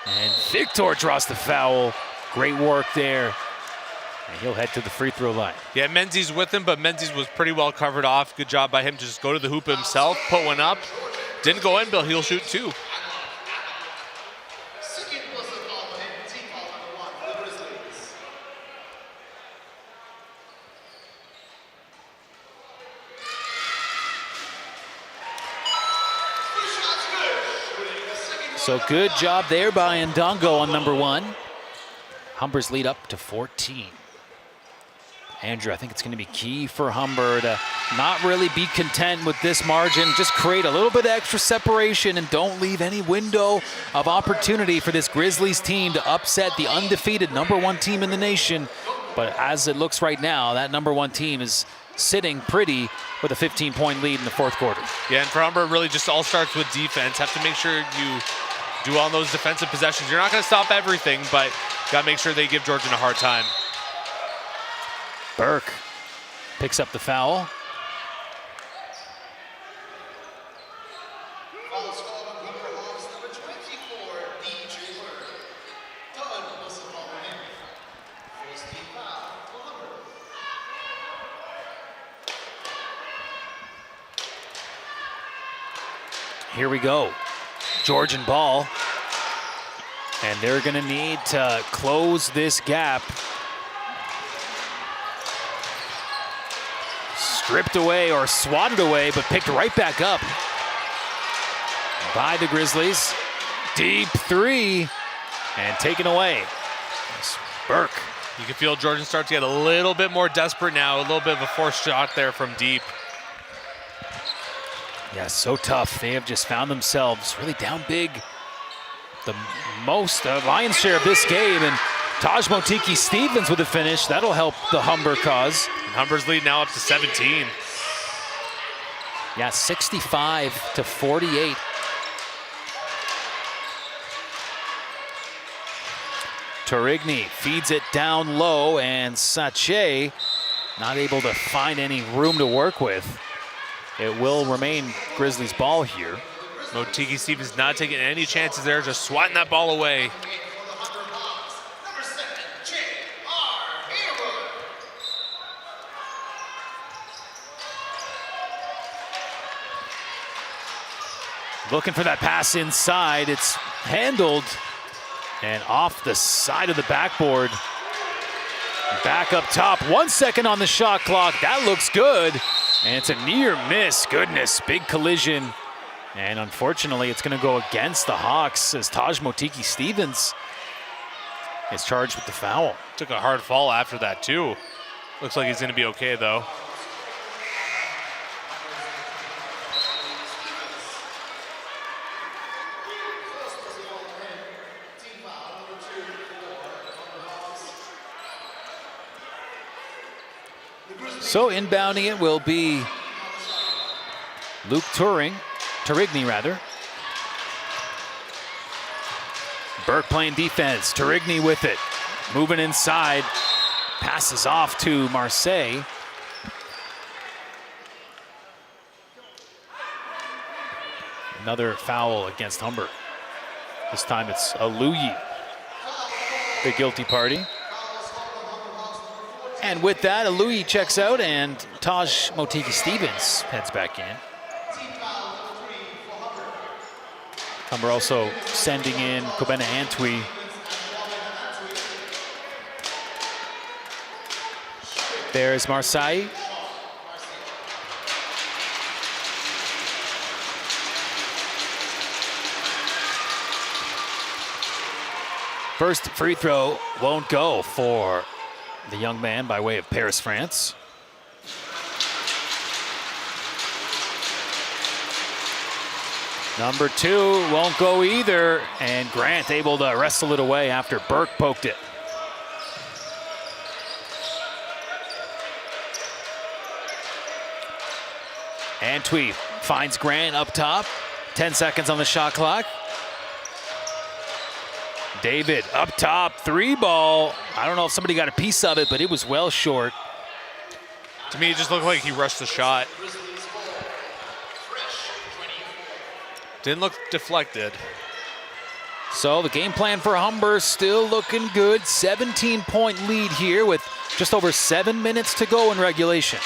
[SPEAKER 1] And Victor draws the foul. Great work there. And he'll head to the free throw line.
[SPEAKER 3] Yeah, Menzies with him, but Menzies was pretty well covered off. Good job by him to just go to the hoop himself, put one up. Didn't go in, but he'll shoot two.
[SPEAKER 5] Second personal foul on him, team foul number 1 for the Grizzlies. Three shots good. Shooting the second
[SPEAKER 1] So good job there by Ndongo on number 1. Humber's lead up to 14. Andrew, I think it's going to be key for Humber to not really be content with this margin. Just create a little bit of extra separation and don't leave any window of opportunity for this Grizzlies team to upset the undefeated number 1 team in the nation. But as it looks right now, that number 1 team is sitting pretty with a 15-point lead in the 4th quarter.
[SPEAKER 3] Yeah, and for Humber, it really just all starts with defense. Have to make sure you do all those defensive possessions. You're not going to stop everything, but got to make sure they give Georgian a hard time.
[SPEAKER 1] Burke picks up the foul.
[SPEAKER 5] Fouls called on Humber Hawks number 24, DJ Burke. Third personal foul on him. First team foul for Humber.
[SPEAKER 1] Here we go. Georgian ball. And they're going to need to close this gap. Stripped away or swatted away, but picked right back up by the Grizzlies. Deep 3 and taken away. It's Burke.
[SPEAKER 3] You can feel Georgian start to get a little bit more desperate now. A little bit of a forced shot there from deep.
[SPEAKER 1] Yeah, so tough. They have just found themselves really down big. The most lion's share of this game, and Taj Motiki Stevens with a finish. That'll help the Humber cause.
[SPEAKER 3] And Humber's lead now up to 17.
[SPEAKER 1] Yeah, 65 to 48. Torigny feeds it down low, and Sache not able to find any room to work with. It will remain Grizzlies ball here.
[SPEAKER 3] Motiki Stevens not taking any chances there, just swatting that ball away.
[SPEAKER 5] Number 7, J.R. Haywood.
[SPEAKER 1] Looking for that pass inside. It's handled and off the side of the backboard. Back up top, 1 second on the shot clock. That looks good. And it's a near miss. Goodness, big collision. And unfortunately, it's going to go against the Hawks as Taj Motiki Stevens is charged with the foul.
[SPEAKER 3] Took a hard fall after that too. Looks like he's going to be okay though.
[SPEAKER 1] So inbounding it will be Luke Torigny rather. Burke playing defense, Torigny with it. Moving inside, passes off to Marseille. Another foul against Humber. This time it's Aluyi, the guilty party. And with that, Aluyi checks out and Taj Motiki Stevens heads back in. Humber also sending in Kobena Antwi. There's Marseille. First free throw won't go for the young man by way of Paris, France. Number 2 won't go either, and Grant able to wrestle it away after Burke poked it. And Tweed finds Grant up top. 10 seconds on the shot clock. David up top, 3 ball. I don't know if somebody got a piece of it, but it was well short.
[SPEAKER 3] To me, it just looked like he rushed the shot. Didn't look deflected.
[SPEAKER 1] So the game plan for Humber still looking good. 17-point lead here with just over 7 minutes to go in regulation.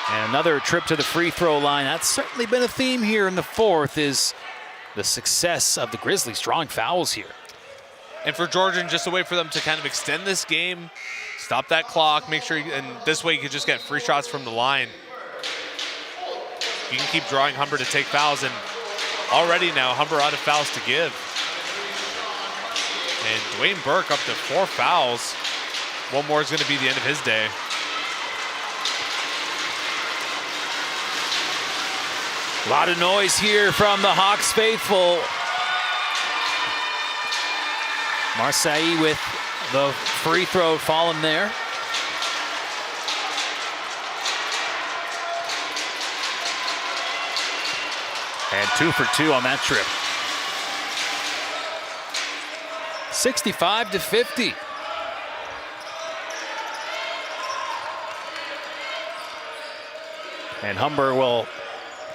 [SPEAKER 1] And another trip to the free throw line. That's certainly been a theme here in the fourth, is the success of the Grizzlies drawing fouls here.
[SPEAKER 3] And for Georgian, just a way for them to kind of extend this game, stop that clock, make sure, and this way you can just get free shots from the line. You can keep drawing Humber to take fouls, and already now Humber out of fouls to give. And Dwayne Burke up to 4 fouls. One more is going to be the end of his day.
[SPEAKER 1] A lot of noise here from the Hawks faithful. Marseille with the free throw falling there. And 2 for 2 on that trip. 65-50. And Humber will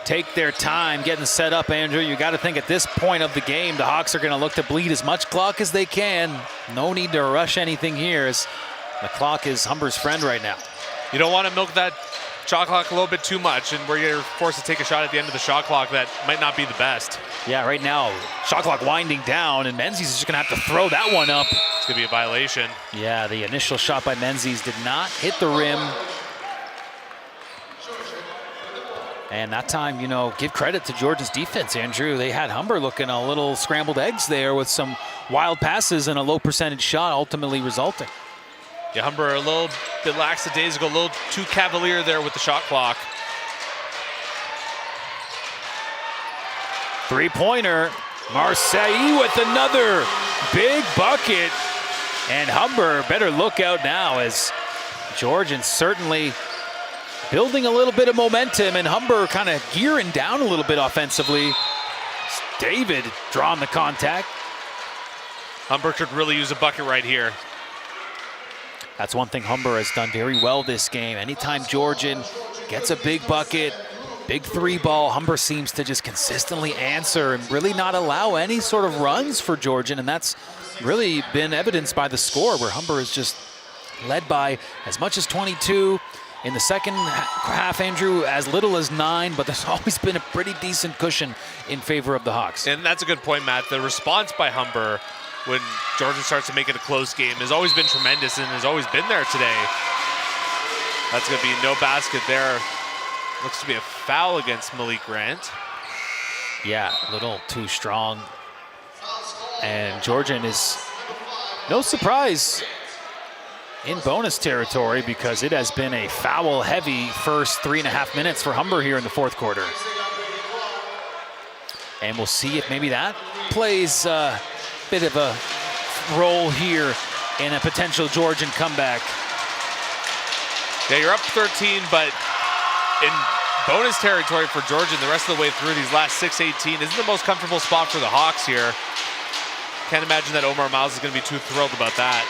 [SPEAKER 1] take their time getting set up, Andrew. You got to think at this point of the game, the Hawks are going to look to bleed as much clock as they can. No need to rush anything here, as the clock is Humber's friend right now.
[SPEAKER 3] You don't want to milk that shot clock a little bit too much, and where you're forced to take a shot at the end of the shot clock that might not be the best.
[SPEAKER 1] Yeah, right now, shot clock winding down, and Menzies is just going to have to throw that one up.
[SPEAKER 3] It's going to be a violation.
[SPEAKER 1] Yeah, the initial shot by Menzies did not hit the rim. And that time, you know, give credit to Georgia's defense, Andrew. They had Humber looking a little scrambled eggs there with some wild passes and a low percentage shot ultimately resulting.
[SPEAKER 3] Yeah, Humber a little bit lackadaisical, a little too cavalier there with the shot clock.
[SPEAKER 1] Three-pointer, Marseille with another big bucket. And Humber better look out now, as Georgian certainly building a little bit of momentum, and Humber kind of gearing down a little bit offensively. David drawing the contact.
[SPEAKER 3] Humber could really use a bucket right here.
[SPEAKER 1] That's one thing Humber has done very well this game. Anytime Georgian gets a big bucket, big 3 ball, Humber seems to just consistently answer and really not allow any sort of runs for Georgian, and that's really been evidenced by the score, where Humber is just led by as much as 22. In the second half, Andrew, as little as 9, but there's always been a pretty decent cushion in favor of the Hawks.
[SPEAKER 3] And that's a good point, Matt. The response by Humber when Georgian starts to make it a close game has always been tremendous and has always been there today. That's going to be no basket there. Looks to be a foul against Malik Grant.
[SPEAKER 1] Yeah, a little too strong. And Georgian is, no surprise, in bonus territory, because it has been a foul-heavy first 3.5 minutes for Humber here in the fourth quarter. And we'll see if maybe that plays a bit of a role here in a potential Georgian comeback.
[SPEAKER 3] Yeah, you're up 13, but in bonus territory for Georgian the rest of the way through these last 6-18 isn't the most comfortable spot for the Hawks here. Can't imagine that Omar Miles is going to be too thrilled about that.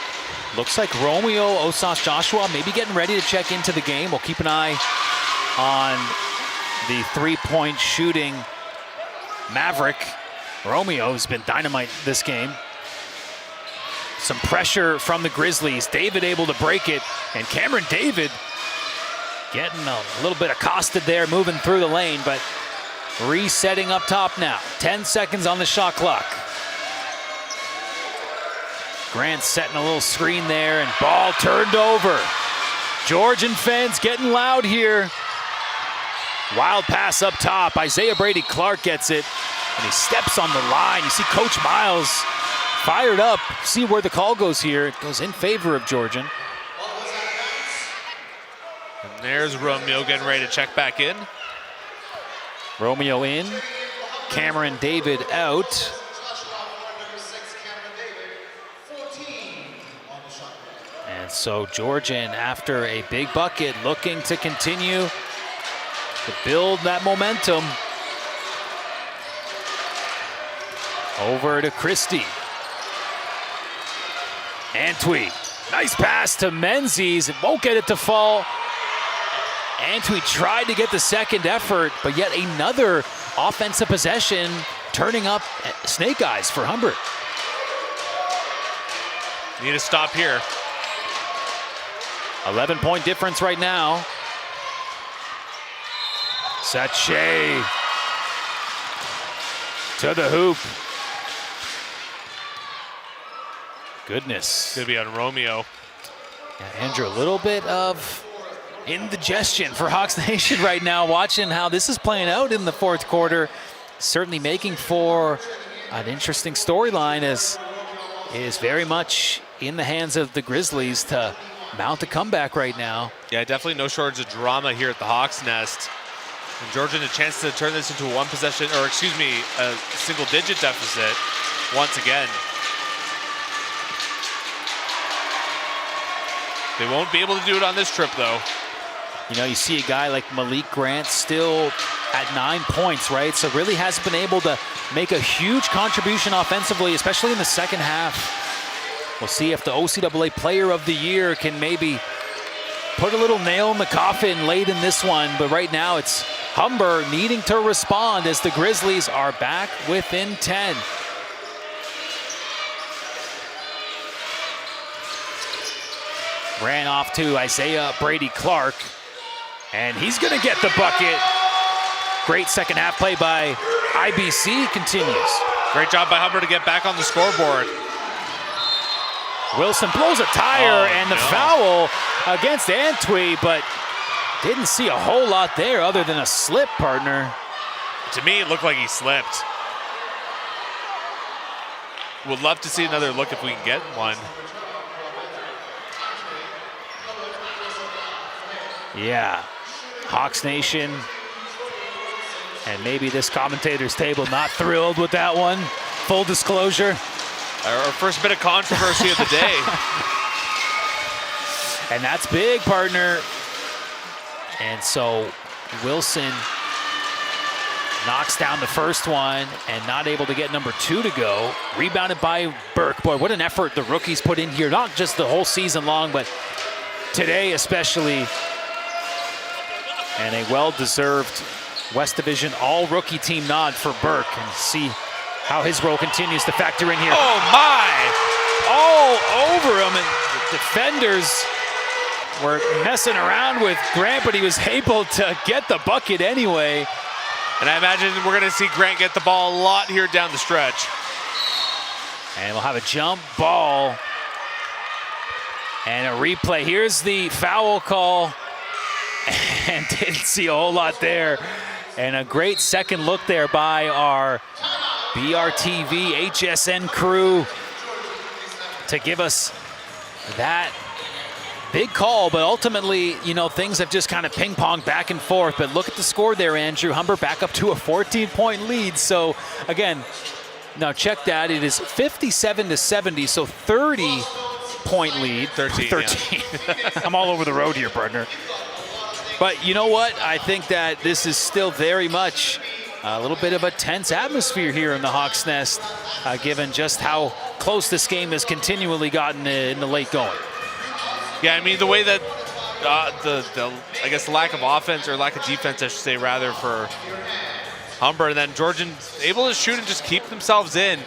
[SPEAKER 1] Looks like Romeo, Osas Joshua maybe getting ready to check into the game. We'll keep an eye on the 3-point shooting Maverick. Romeo has been dynamite this game. Some pressure from the Grizzlies. David able to break it, and Cameron David getting a little bit accosted there, moving through the lane, but resetting up top now. 10 seconds on the shot clock. Grant setting a little screen there, and ball turned over. Georgian fans getting loud here. Wild pass up top. Isaiah Brady Clark gets it, and he steps on the line. You see Coach Miles fired up. See where the call goes here. It goes in favor of Georgian.
[SPEAKER 3] And there's Romeo getting ready to check back in.
[SPEAKER 1] Romeo in. Cameron David out. And so Georgian, after a big bucket, looking to continue to build that momentum. Over to Christie. Antwi, nice pass to Menzies. Won't get it to fall. Antwi tried to get the second effort, but yet another offensive possession turning up snake eyes for Humber.
[SPEAKER 3] Need to stop here.
[SPEAKER 1] 11-point difference right now. Sache to the hoop. Goodness.
[SPEAKER 3] Could be on Romeo.
[SPEAKER 1] Yeah, Andrew, a little bit of indigestion for Hawks Nation right now, watching how this is playing out in the fourth quarter. Certainly making for an interesting storyline, as it is very much in the hands of the Grizzlies to mount a comeback right now.
[SPEAKER 3] Yeah, definitely no shortage of drama here at the Hawks Nest. And Georgian a chance to turn this into a a single-digit deficit once again. They won't be able to do it on this trip, though.
[SPEAKER 1] You know, you see a guy like Malik Grant still at 9 points, right? So really hasn't been able to make a huge contribution offensively, especially in the second half. We'll see if the OCAA Player of the Year can maybe put a little nail in the coffin late in this one. But right now it's Humber needing to respond as the Grizzlies are back within 10. Ran off to Isaiah Brady Clark, and he's going to get the bucket. Great second half play by IBC continues.
[SPEAKER 3] Great job by Humber to get back on the scoreboard.
[SPEAKER 1] Wilson blows a tire, and the foul against Antwi, but didn't see a whole lot there other than a slip, partner.
[SPEAKER 3] To me, it looked like he slipped. Would love to see another look if we can get one.
[SPEAKER 1] Yeah, Hawks Nation, and maybe this commentator's table not thrilled with that one. Full disclosure.
[SPEAKER 3] Our first bit of controversy of the day.
[SPEAKER 1] And that's big, partner. And so Wilson knocks down the first one and not able to get number two to go. Rebounded by Burke. Boy, what an effort the rookies put in here, not just the whole season long, but today especially. And a well-deserved West Division all-rookie team nod for Burke, and see how his role continues to factor in here.
[SPEAKER 3] Oh, my!
[SPEAKER 1] All over him, and the defenders were messing around with Grant, but he was able to get the bucket anyway.
[SPEAKER 3] And I imagine we're going to see Grant get the ball a lot here down the stretch.
[SPEAKER 1] And we'll have a jump ball and a replay. Here's the foul call. And didn't see a whole lot there. And a great second look there by our BRTV HSN crew to give us that big call. But ultimately, you know, things have just kind of ping-ponged back and forth. But look at the score there, Andrew. Humber back up to a 14-point lead. So, again, now check that. It is 57-70, so 30-point lead.
[SPEAKER 3] 13.
[SPEAKER 1] Yeah. I'm all over the road here, partner. But you know what? I think that this is still very much a little bit of a tense atmosphere here in the Hawks Nest, given just how close this game has continually gotten in the late going.
[SPEAKER 3] Yeah, I mean, the way that I guess the lack of offense, or lack of defense, I should say, rather, for Humber, and then Georgian able to shoot and just keep themselves in.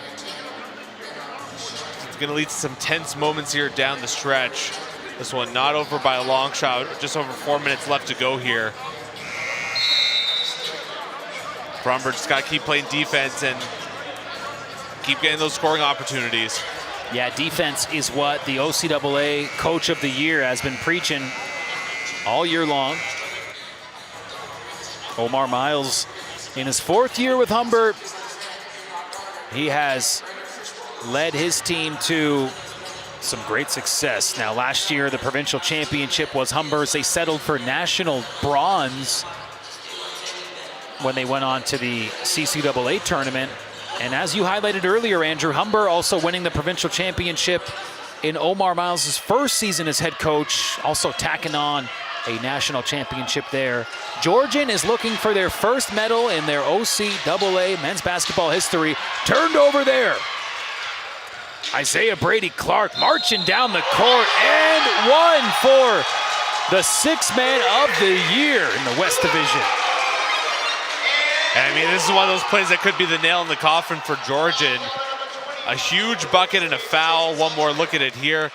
[SPEAKER 3] It's going to lead to some tense moments here down the stretch. This one not over by a long shot, just over 4 minutes left to go here. Humber just got to keep playing defense and keep getting those scoring opportunities.
[SPEAKER 1] Yeah, defense is what the OCAA Coach of the Year has been preaching all year long. Omar Miles, in his fourth year with Humber, he has led his team to some great success. Now, last year, the provincial championship was Humber's. They settled for national bronze when they went on to the CCAA tournament. And as you highlighted earlier, Andrew, Humber also winning the provincial championship in Omar Miles' first season as head coach, also tacking on a national championship there. Georgian is looking for their first medal in their OCAA men's basketball history. Turned over there. Isaiah Brady Clark marching down the court and one for the sixth man of the year in the West Division.
[SPEAKER 3] And I mean, this is one of those plays that could be the nail in the coffin for Georgian. A huge bucket and a foul. One more look at it here.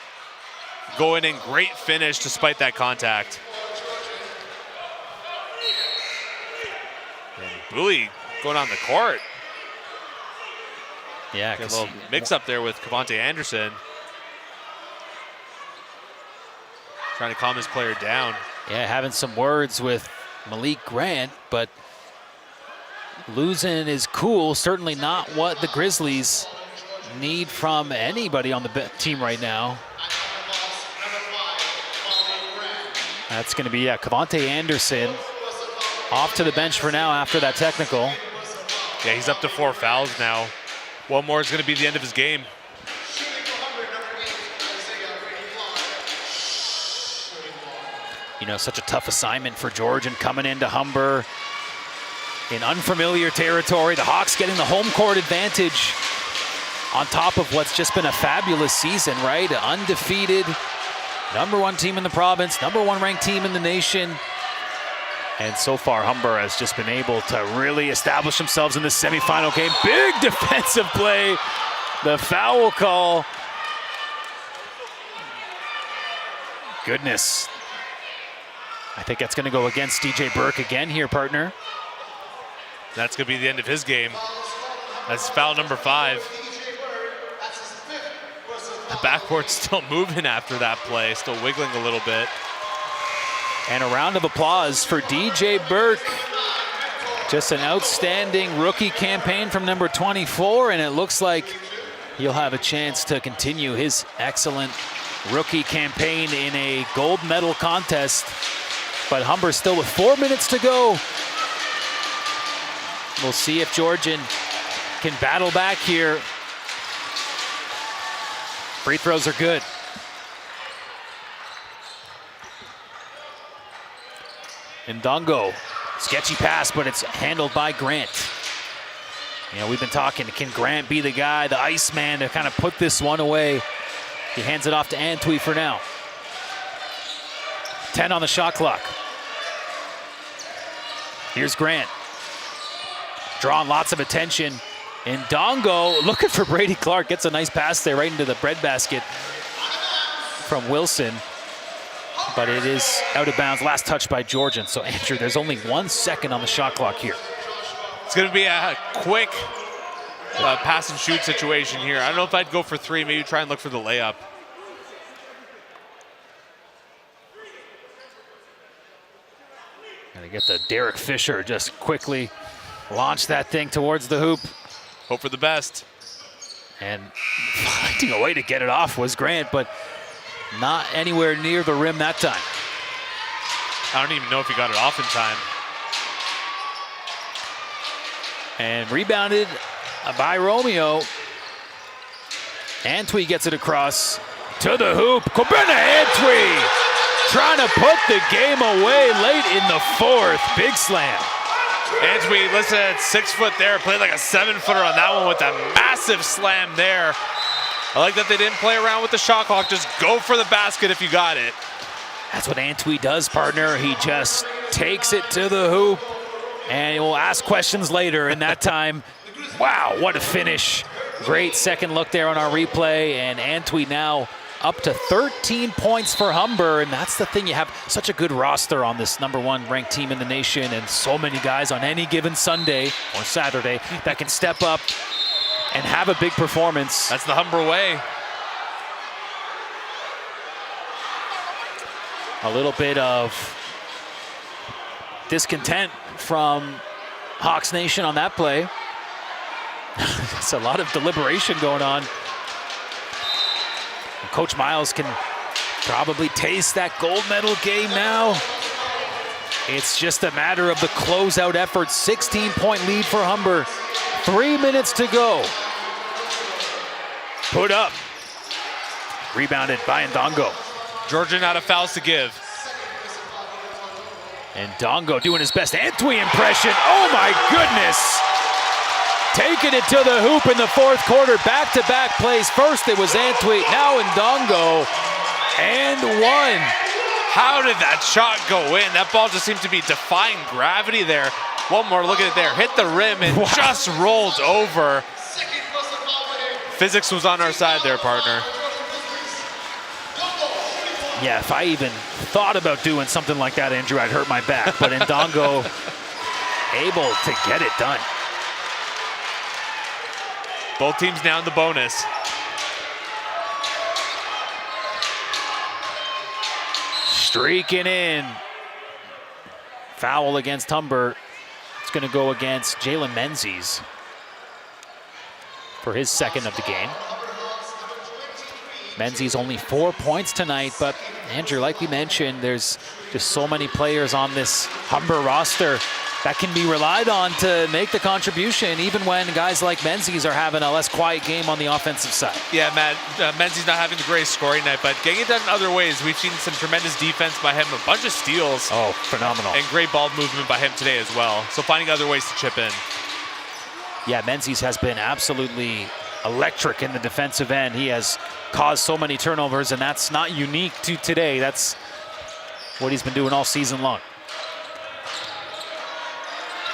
[SPEAKER 3] Going in, great finish despite that contact. And Bowie going on the court.
[SPEAKER 1] Yeah,
[SPEAKER 3] Get a little mix up there with Cavante Anderson. Trying to calm his player down.
[SPEAKER 1] Yeah, having some words with Malik Grant, but losing is cool. Certainly not what the Grizzlies need from anybody on the team right now. That's going to be, Cavante Anderson off to the bench for now after that technical.
[SPEAKER 3] Yeah, he's up to 4 fouls now. One more is going to be the end of his game.
[SPEAKER 1] You know, such a tough assignment for Georgian coming into Humber in unfamiliar territory. The Hawks getting the home court advantage on top of what's just been a fabulous season, right? Undefeated, #1 team in the province, #1 ranked team in the nation. And so far, Humber has just been able to really establish themselves in this semifinal game. Big defensive play, the foul call. Goodness. I think that's going to go against DJ Burke again here, partner.
[SPEAKER 3] That's going to be the end of his game. That's foul number 5. The backboard's still moving after that play, still wiggling a little bit.
[SPEAKER 1] And a round of applause for DJ Burke. Just an outstanding rookie campaign from number 24, and it looks like he'll have a chance to continue his excellent rookie campaign in a gold medal contest. But Humber still with 4 minutes to go. We'll see if Georgian can battle back here. Free throws are good. Ndongo, sketchy pass, but it's handled by Grant. You know, we've been talking, can Grant be the guy, the Iceman, to kind of put this one away? He hands it off to Antwi for now. 10 on the shot clock. Here's Grant. Drawing lots of attention. Ndongo looking for Brady Clark. Gets a nice pass there right into the breadbasket from Wilson. But it is out of bounds. Last touch by Georgian. So, Andrew, there's only 1 second on the shot clock here.
[SPEAKER 3] It's going to be a quick pass and shoot situation here. I don't know if I'd go for 3, maybe try and look for the layup.
[SPEAKER 1] Gonna get the Derek Fisher, just quickly launch that thing towards the hoop.
[SPEAKER 3] Hope for the best.
[SPEAKER 1] And finding a way to get it off was Grant, but not anywhere near the rim that time.
[SPEAKER 3] I don't even know if he got it off in time.
[SPEAKER 1] And rebounded by Romeo. Antwi gets it across to the hoop. Kobena Antwi trying to put the game away late in the 4th. Big slam.
[SPEAKER 3] Antwi, listen, at 6 foot there, played like a 7-footer on that one with a massive slam there. I like that they didn't play around with the shot clock. Just go for the basket if you got it.
[SPEAKER 1] That's what Antwi does, partner. He just takes it to the hoop, and he will ask questions later. And that time, wow, what a finish. Great second look there on our replay, and Antwi now up to 13 points for Humber, and that's the thing. You have such a good roster on this #1 ranked team in the nation, and so many guys on any given Sunday or Saturday that can step up and have a big performance.
[SPEAKER 3] That's the Humber way.
[SPEAKER 1] A little bit of discontent from Hawks Nation on that play. There's a lot of deliberation going on. And Coach Miles can probably taste that gold medal game now. It's just a matter of the closeout effort. 16-point lead for Humber. 3 minutes to go. Put up. Rebounded by Ndongo.
[SPEAKER 3] Georgian out of fouls to give.
[SPEAKER 1] And Dongo doing his best Antwi impression. Oh my goodness! Taking it to the hoop in the fourth quarter. Back-to-back plays. First it was Antwi, now Ndongo. And one.
[SPEAKER 3] How did that shot go in? That ball just seemed to be defying gravity there. One more, look at it there. Hit the rim and just rolled over. Physics was on our side there, partner.
[SPEAKER 1] Yeah, if I even thought about doing something like that, Andrew, I'd hurt my back. But Ndongo able to get it done.
[SPEAKER 3] Both teams now in the bonus.
[SPEAKER 1] Streaking in. Foul against Humber. It's going to go against Jalen Menzies for his second of the game. Menzies only 4 points tonight, but Andrew, like we mentioned, there's just so many players on this Humber roster that can be relied on to make the contribution, even when guys like Menzies are having a less quiet game on the offensive side.
[SPEAKER 3] Yeah, Matt, Menzies not having the greatest scoring night, but getting it done in other ways. We've seen some tremendous defense by him, a bunch of steals.
[SPEAKER 1] Oh, phenomenal.
[SPEAKER 3] And great ball movement by him today as well. So finding other ways to chip in.
[SPEAKER 1] Yeah, Menzies has been absolutely electric in the defensive end. He has caused so many turnovers, and that's not unique to today. That's what he's been doing all season long.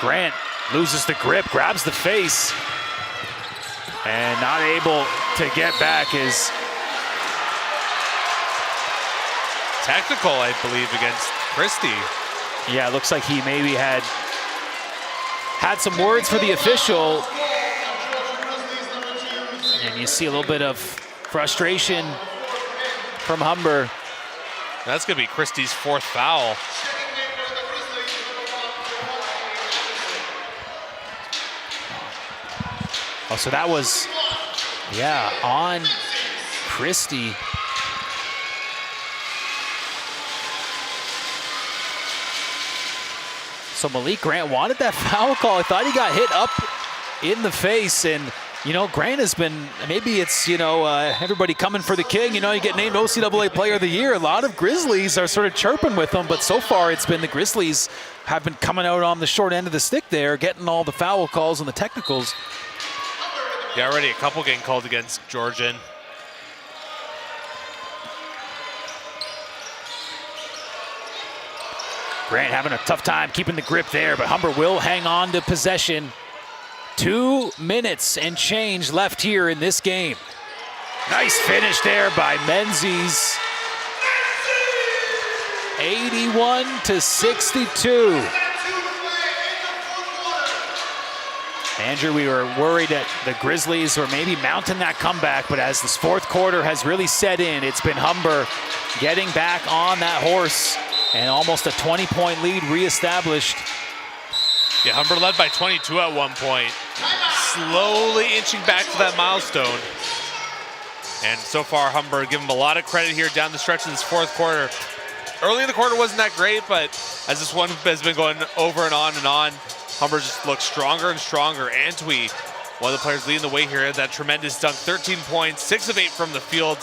[SPEAKER 1] Grant loses the grip, grabs the face, and not able to get back is
[SPEAKER 3] technical, I believe, against Christie.
[SPEAKER 1] Yeah, it looks like he maybe had some words for the official. And you see a little bit of frustration from Humber.
[SPEAKER 3] That's going to be Christie's fourth foul.
[SPEAKER 1] Oh, so that was, yeah, on Christie. So Malik Grant wanted that foul call. I thought he got hit up in the face, and you know, Grant has been, maybe it's, you know, everybody coming for the king. You know, you get named OCAA Player of the Year. A lot of Grizzlies are sort of chirping with him, but so far it's been the Grizzlies have been coming out on the short end of the stick there, getting all the foul calls and the technicals.
[SPEAKER 3] Yeah, already a couple getting called against Georgian.
[SPEAKER 1] Grant having a tough time keeping the grip there, but Humber will hang on to possession. 2 minutes and change left here in this game. Nice finish there by Menzies. 81-62. Andrew, we were worried that the Grizzlies were maybe mounting that comeback, but as this fourth quarter has really set in, it's been Humber getting back on that horse and almost a 20-point lead reestablished.
[SPEAKER 3] Yeah, Humber led by 22 at one point. Slowly inching back to that milestone. And so far, Humber give him a lot of credit here down the stretch of this fourth quarter. Early in the quarter wasn't that great, but as this one has been going over and on, Humber just looks stronger and stronger. Antwi, one of the players leading the way here, had that tremendous dunk, 13 points, 6 of 8 from the field.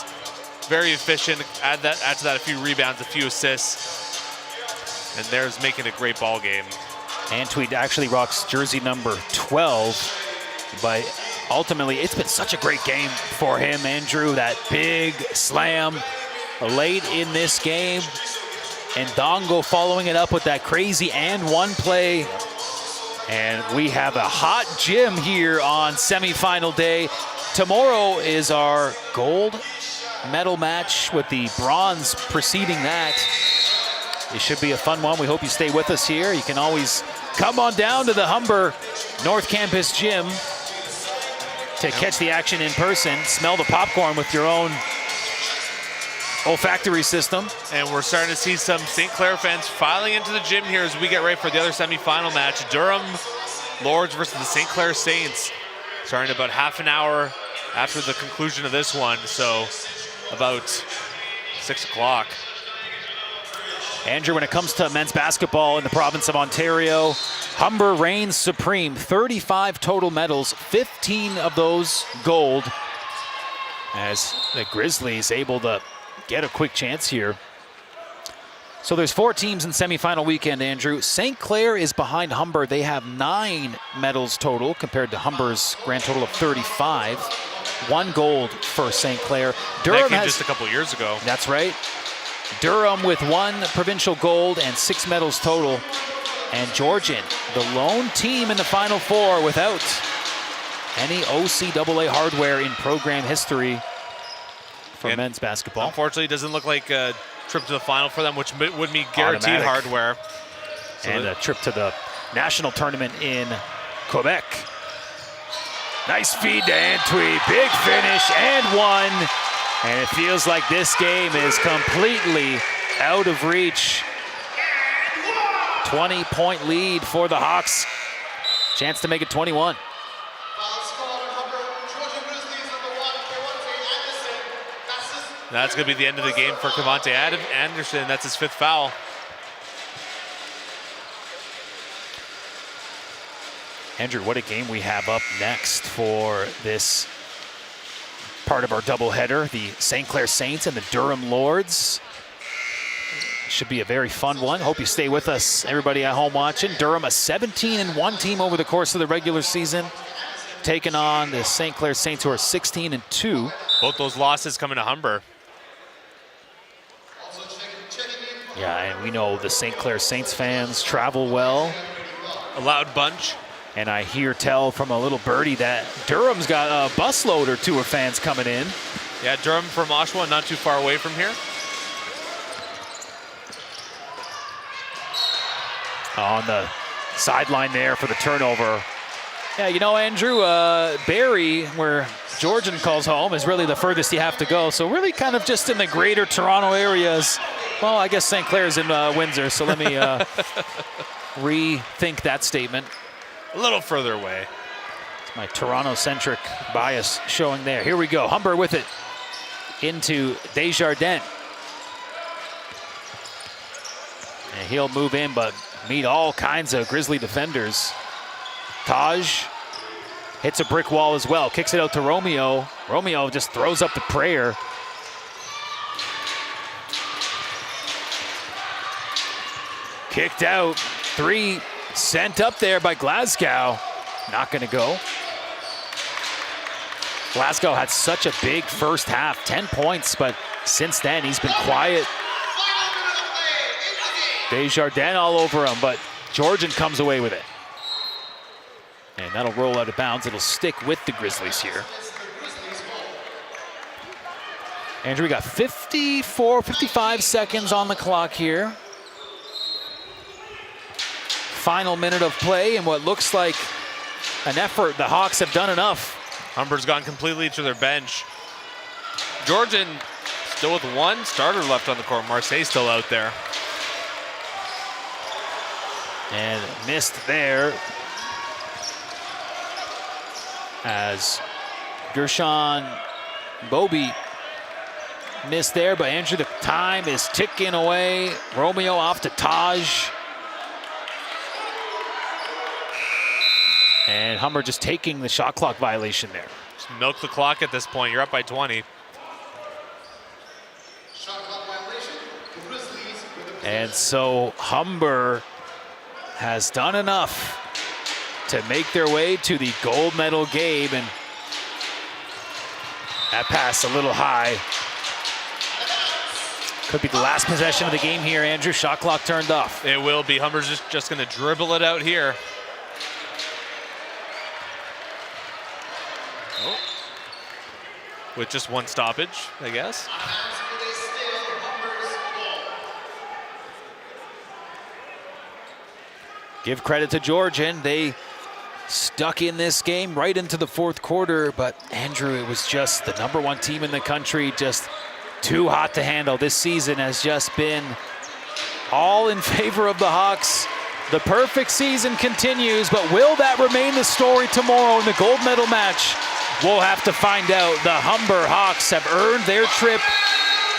[SPEAKER 3] Very efficient. Add to that a few rebounds, a few assists. And there's making a great ball game.
[SPEAKER 1] Antwi actually rocks jersey number 12, but ultimately it's been such a great game for him, Andrew. That big slam late in this game, and Ndongo following it up with that crazy and one play. And we have a hot gym here on semifinal day. Tomorrow is our gold medal match with the bronze preceding that. It should be a fun one. We hope you stay with us here. You can always come on down to the Humber North Campus Gym to catch the action in person. Smell the popcorn with your own olfactory system.
[SPEAKER 3] And we're starting to see some St. Clair fans filing into the gym here as we get ready for the other semifinal match. Durham Lords versus the St. Clair Saints. Starting about half an hour after the conclusion of this one, so about 6 o'clock.
[SPEAKER 1] Andrew, when it comes to men's basketball in the province of Ontario, Humber reigns supreme. 35 total medals, 15 of those gold, as the Grizzlies able to get a quick chance here. So there's 4 teams in semifinal weekend, Andrew. St. Clair is behind Humber. They have 9 medals total compared to Humber's grand total of 35. 1 gold for St. Clair.
[SPEAKER 3] That came just a couple years ago.
[SPEAKER 1] That's right. Durham with 1 provincial gold and 6 medals total. And Georgian, the lone team in the Final Four without any OCAA hardware in program history for
[SPEAKER 3] And
[SPEAKER 1] men's basketball.
[SPEAKER 3] Unfortunately, it doesn't look like a trip to the final for them, which would mean guaranteed
[SPEAKER 1] Automatic.
[SPEAKER 3] hardware.
[SPEAKER 1] And a trip to the national tournament in Quebec. Nice feed to Antwi. Big finish and 1. And it feels like this game is completely out of reach. 20-point lead for the Hawks. Chance to make it 21.
[SPEAKER 3] That's going to be the end of the game for Cavante Anderson. That's his 5th foul.
[SPEAKER 1] Andrew, what a game we have up next for this part of our doubleheader. The St. Clair Saints and the Durham Lords. Should be a very fun one. Hope you stay with us, everybody at home watching. Durham, a 17-1 team over the course of the regular season, taking on the St. Clair Saints, who are 16-2.
[SPEAKER 3] Both those losses coming to Humber.
[SPEAKER 1] Yeah, and we know the St. Clair Saints fans travel well.
[SPEAKER 3] A loud bunch.
[SPEAKER 1] And I hear tell from a little birdie that Durham's got a busload or 2 of fans coming in.
[SPEAKER 3] Yeah, Durham from Oshawa, not too far away from here.
[SPEAKER 1] On the sideline there for the turnover. Yeah, you know, Andrew, Barrie, where Georgian calls home, is really the furthest you have to go. So really kind of just in the greater Toronto areas. Well, I guess St. Clair's in Windsor, so let me rethink that statement.
[SPEAKER 3] A little further away.
[SPEAKER 1] It's my Toronto-centric bias showing there. Here we go. Humber with it into Desjardins. And he'll move in, but meet all kinds of Grizzly defenders. Taj hits a brick wall as well. Kicks it out to Romeo. Romeo just throws up the prayer. Kicked out. 3 sent up there by Glasgow. Not going to go. Glasgow had such a big first half, 10 points, but since then he's been quiet. Desjardins all over him, but Georgian comes away with it. And that'll roll out of bounds. It'll stick with the Grizzlies here. Andrew, we got 55 seconds on the clock here. Final minute of play and what looks like an effort. The Hawks have done enough.
[SPEAKER 3] Humber's gone completely to their bench. Georgian still with 1 starter left on the court. Marseille's still out there.
[SPEAKER 1] And missed there as Gershon Bobby missed there, but Andrew, the time is ticking away. Romeo off to Taj. And Humber just taking the shot clock violation there.
[SPEAKER 3] Just milk the clock at this point. You're up by 20.
[SPEAKER 1] And so Humber has done enough to make their way to the gold medal game, and that pass a little high. Could be the last possession of the game here, Andrew. Shot clock turned off.
[SPEAKER 3] It will be. Humber's just going to dribble it out here. Oh. With just 1 stoppage, I guess.
[SPEAKER 1] Give credit to Georgian. They stuck in this game right into the 4th quarter, but Andrew, it was just the #1 team in the country, just too hot to handle. This season has just been all in favor of the Hawks. The perfect season continues, but will that remain the story tomorrow in the gold medal match? We'll have to find out. The Humber Hawks have earned their trip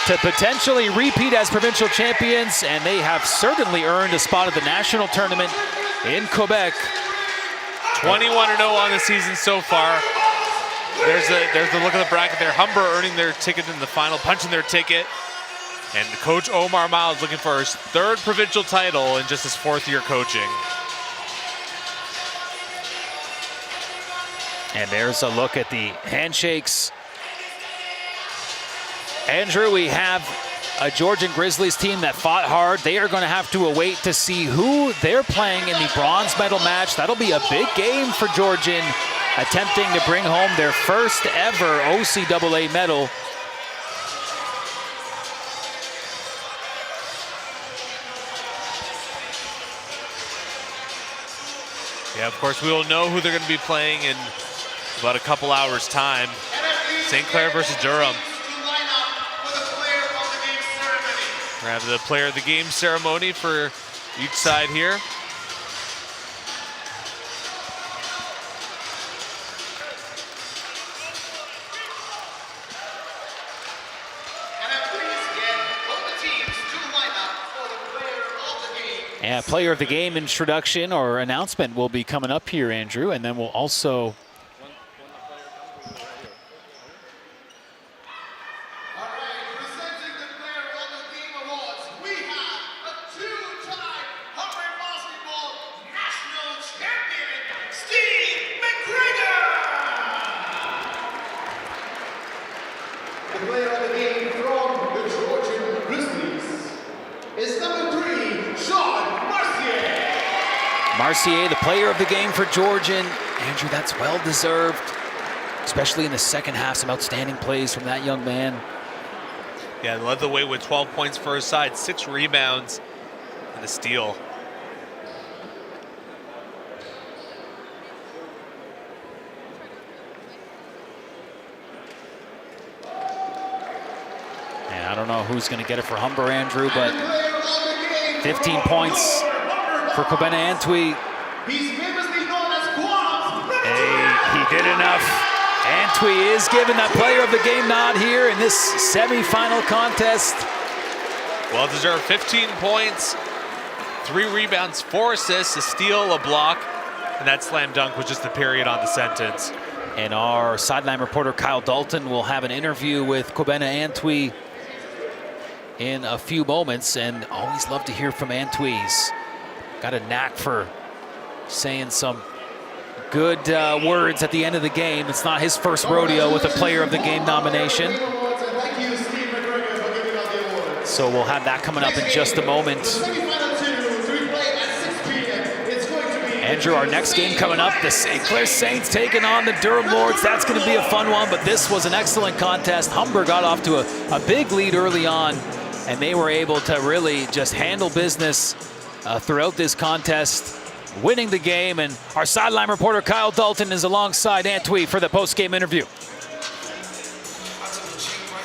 [SPEAKER 1] to potentially repeat as provincial champions, and they have certainly earned a spot at the national tournament in Quebec.
[SPEAKER 3] 21-0 on the season so far. There's the look of the bracket there. Humber earning their ticket in the final, punching their ticket. And Coach Omar Miles looking for his 3rd provincial title in just his 4th year coaching.
[SPEAKER 1] And there's a look at the handshakes. Andrew, we have a Georgian Grizzlies team that fought hard. They are going to have to await to see who they're playing in the bronze medal match. That'll be a big game for Georgian, attempting to bring home their first ever OCAA medal.
[SPEAKER 3] Yeah, of course, we will know who they're going to be playing in about a couple hours' time. St. Clair versus Durham. We're going to have the player of the game ceremony for each side here.
[SPEAKER 1] Yeah, player of the game introduction or announcement will be coming up here, Andrew, and then we'll also
[SPEAKER 5] The player of the game from the Georgian Grizzlies is number 3, Sean Mercier.
[SPEAKER 1] Mercier, the player of the game for Georgian. Andrew, that's well-deserved, especially in the second half. Some outstanding plays from that young man.
[SPEAKER 3] Yeah, led the way with 12 points for his side, 6 rebounds, and a steal.
[SPEAKER 1] Yeah, I don't know who's going to get it for Humber, Andrew, but 15 points for Kobena Antwi.
[SPEAKER 5] He's famously known as Guam's.
[SPEAKER 1] Hey, he did enough. Antwi is given that player of the game nod here in this semifinal contest.
[SPEAKER 3] Well deserved, 15 points, 3 rebounds, 4 assists, a steal, a block, and that slam dunk was just the period on the sentence.
[SPEAKER 1] And our sideline reporter Kyle Dalton will have an interview with Kobena Antwi in a few moments, and always love to hear from Antwi. He's got a knack for saying some good words at the end of the game. It's not his first rodeo with a player of the game nomination. So we'll have that coming up in just a moment. Andrew, our next game coming up, the St. Clair Saints taking on the Durham Lords. That's going to be a fun one, but this was an excellent contest. Humber got off to a big lead early on, and they were able to really just handle business throughout this contest, winning the game. And our sideline reporter Kyle Dalton is alongside Antwi for the post-game interview.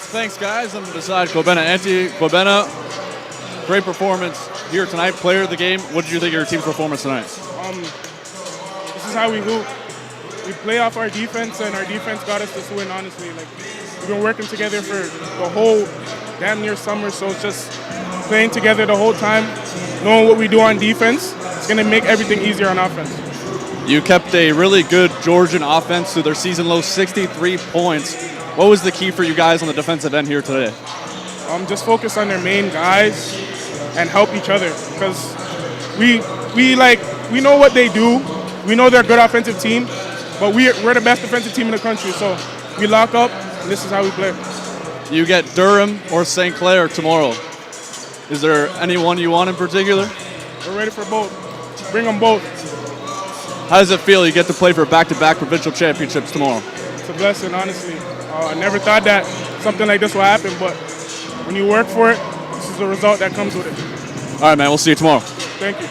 [SPEAKER 2] Thanks, guys. I'm beside Kobena Antwi. Kobena, great performance here tonight. Player of the game. What did you think of your team's performance tonight?
[SPEAKER 6] This is how we hoop. We play off our defense, and our defense got us this win, honestly. Like, we've been working together for the whole damn near summer, so it's just playing together the whole time, knowing what we do on defense. It's going to make everything easier on offense.
[SPEAKER 2] You kept a really good Georgian offense to their season low 63 points. What was the key for you guys on the defensive end here today?
[SPEAKER 6] Just focus on their main guys and help each other, because we know what they do. We know they're a good offensive team, but we're the best defensive team in the country. So we lock up, and this is how we play.
[SPEAKER 2] You get Durham or St. Clair tomorrow. Is there anyone you want in particular?
[SPEAKER 6] We're ready for both. Bring them both.
[SPEAKER 2] How does it feel you get to play for back-to-back provincial championships tomorrow?
[SPEAKER 6] It's a blessing, honestly. I never thought that something like this would happen, but when you work for it, this is the result that comes with it.
[SPEAKER 2] All right, man. We'll see you tomorrow.
[SPEAKER 6] Thank you.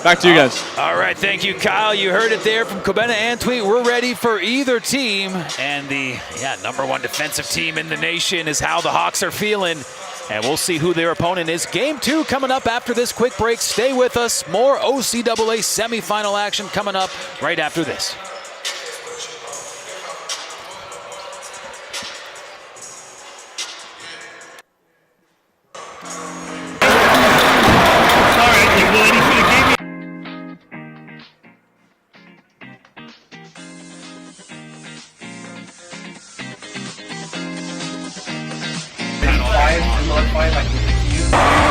[SPEAKER 2] Back to you guys.
[SPEAKER 1] All right, thank you, Kyle. You heard it there from Kobena Antwi. We're ready for either team, and the #1 defensive team in the nation is how the Hawks are feeling, and we'll see who their opponent is. Game 2 coming up after this quick break. Stay with us. More OCAA semifinal action coming up right after this.
[SPEAKER 7] blood fight like with the cube.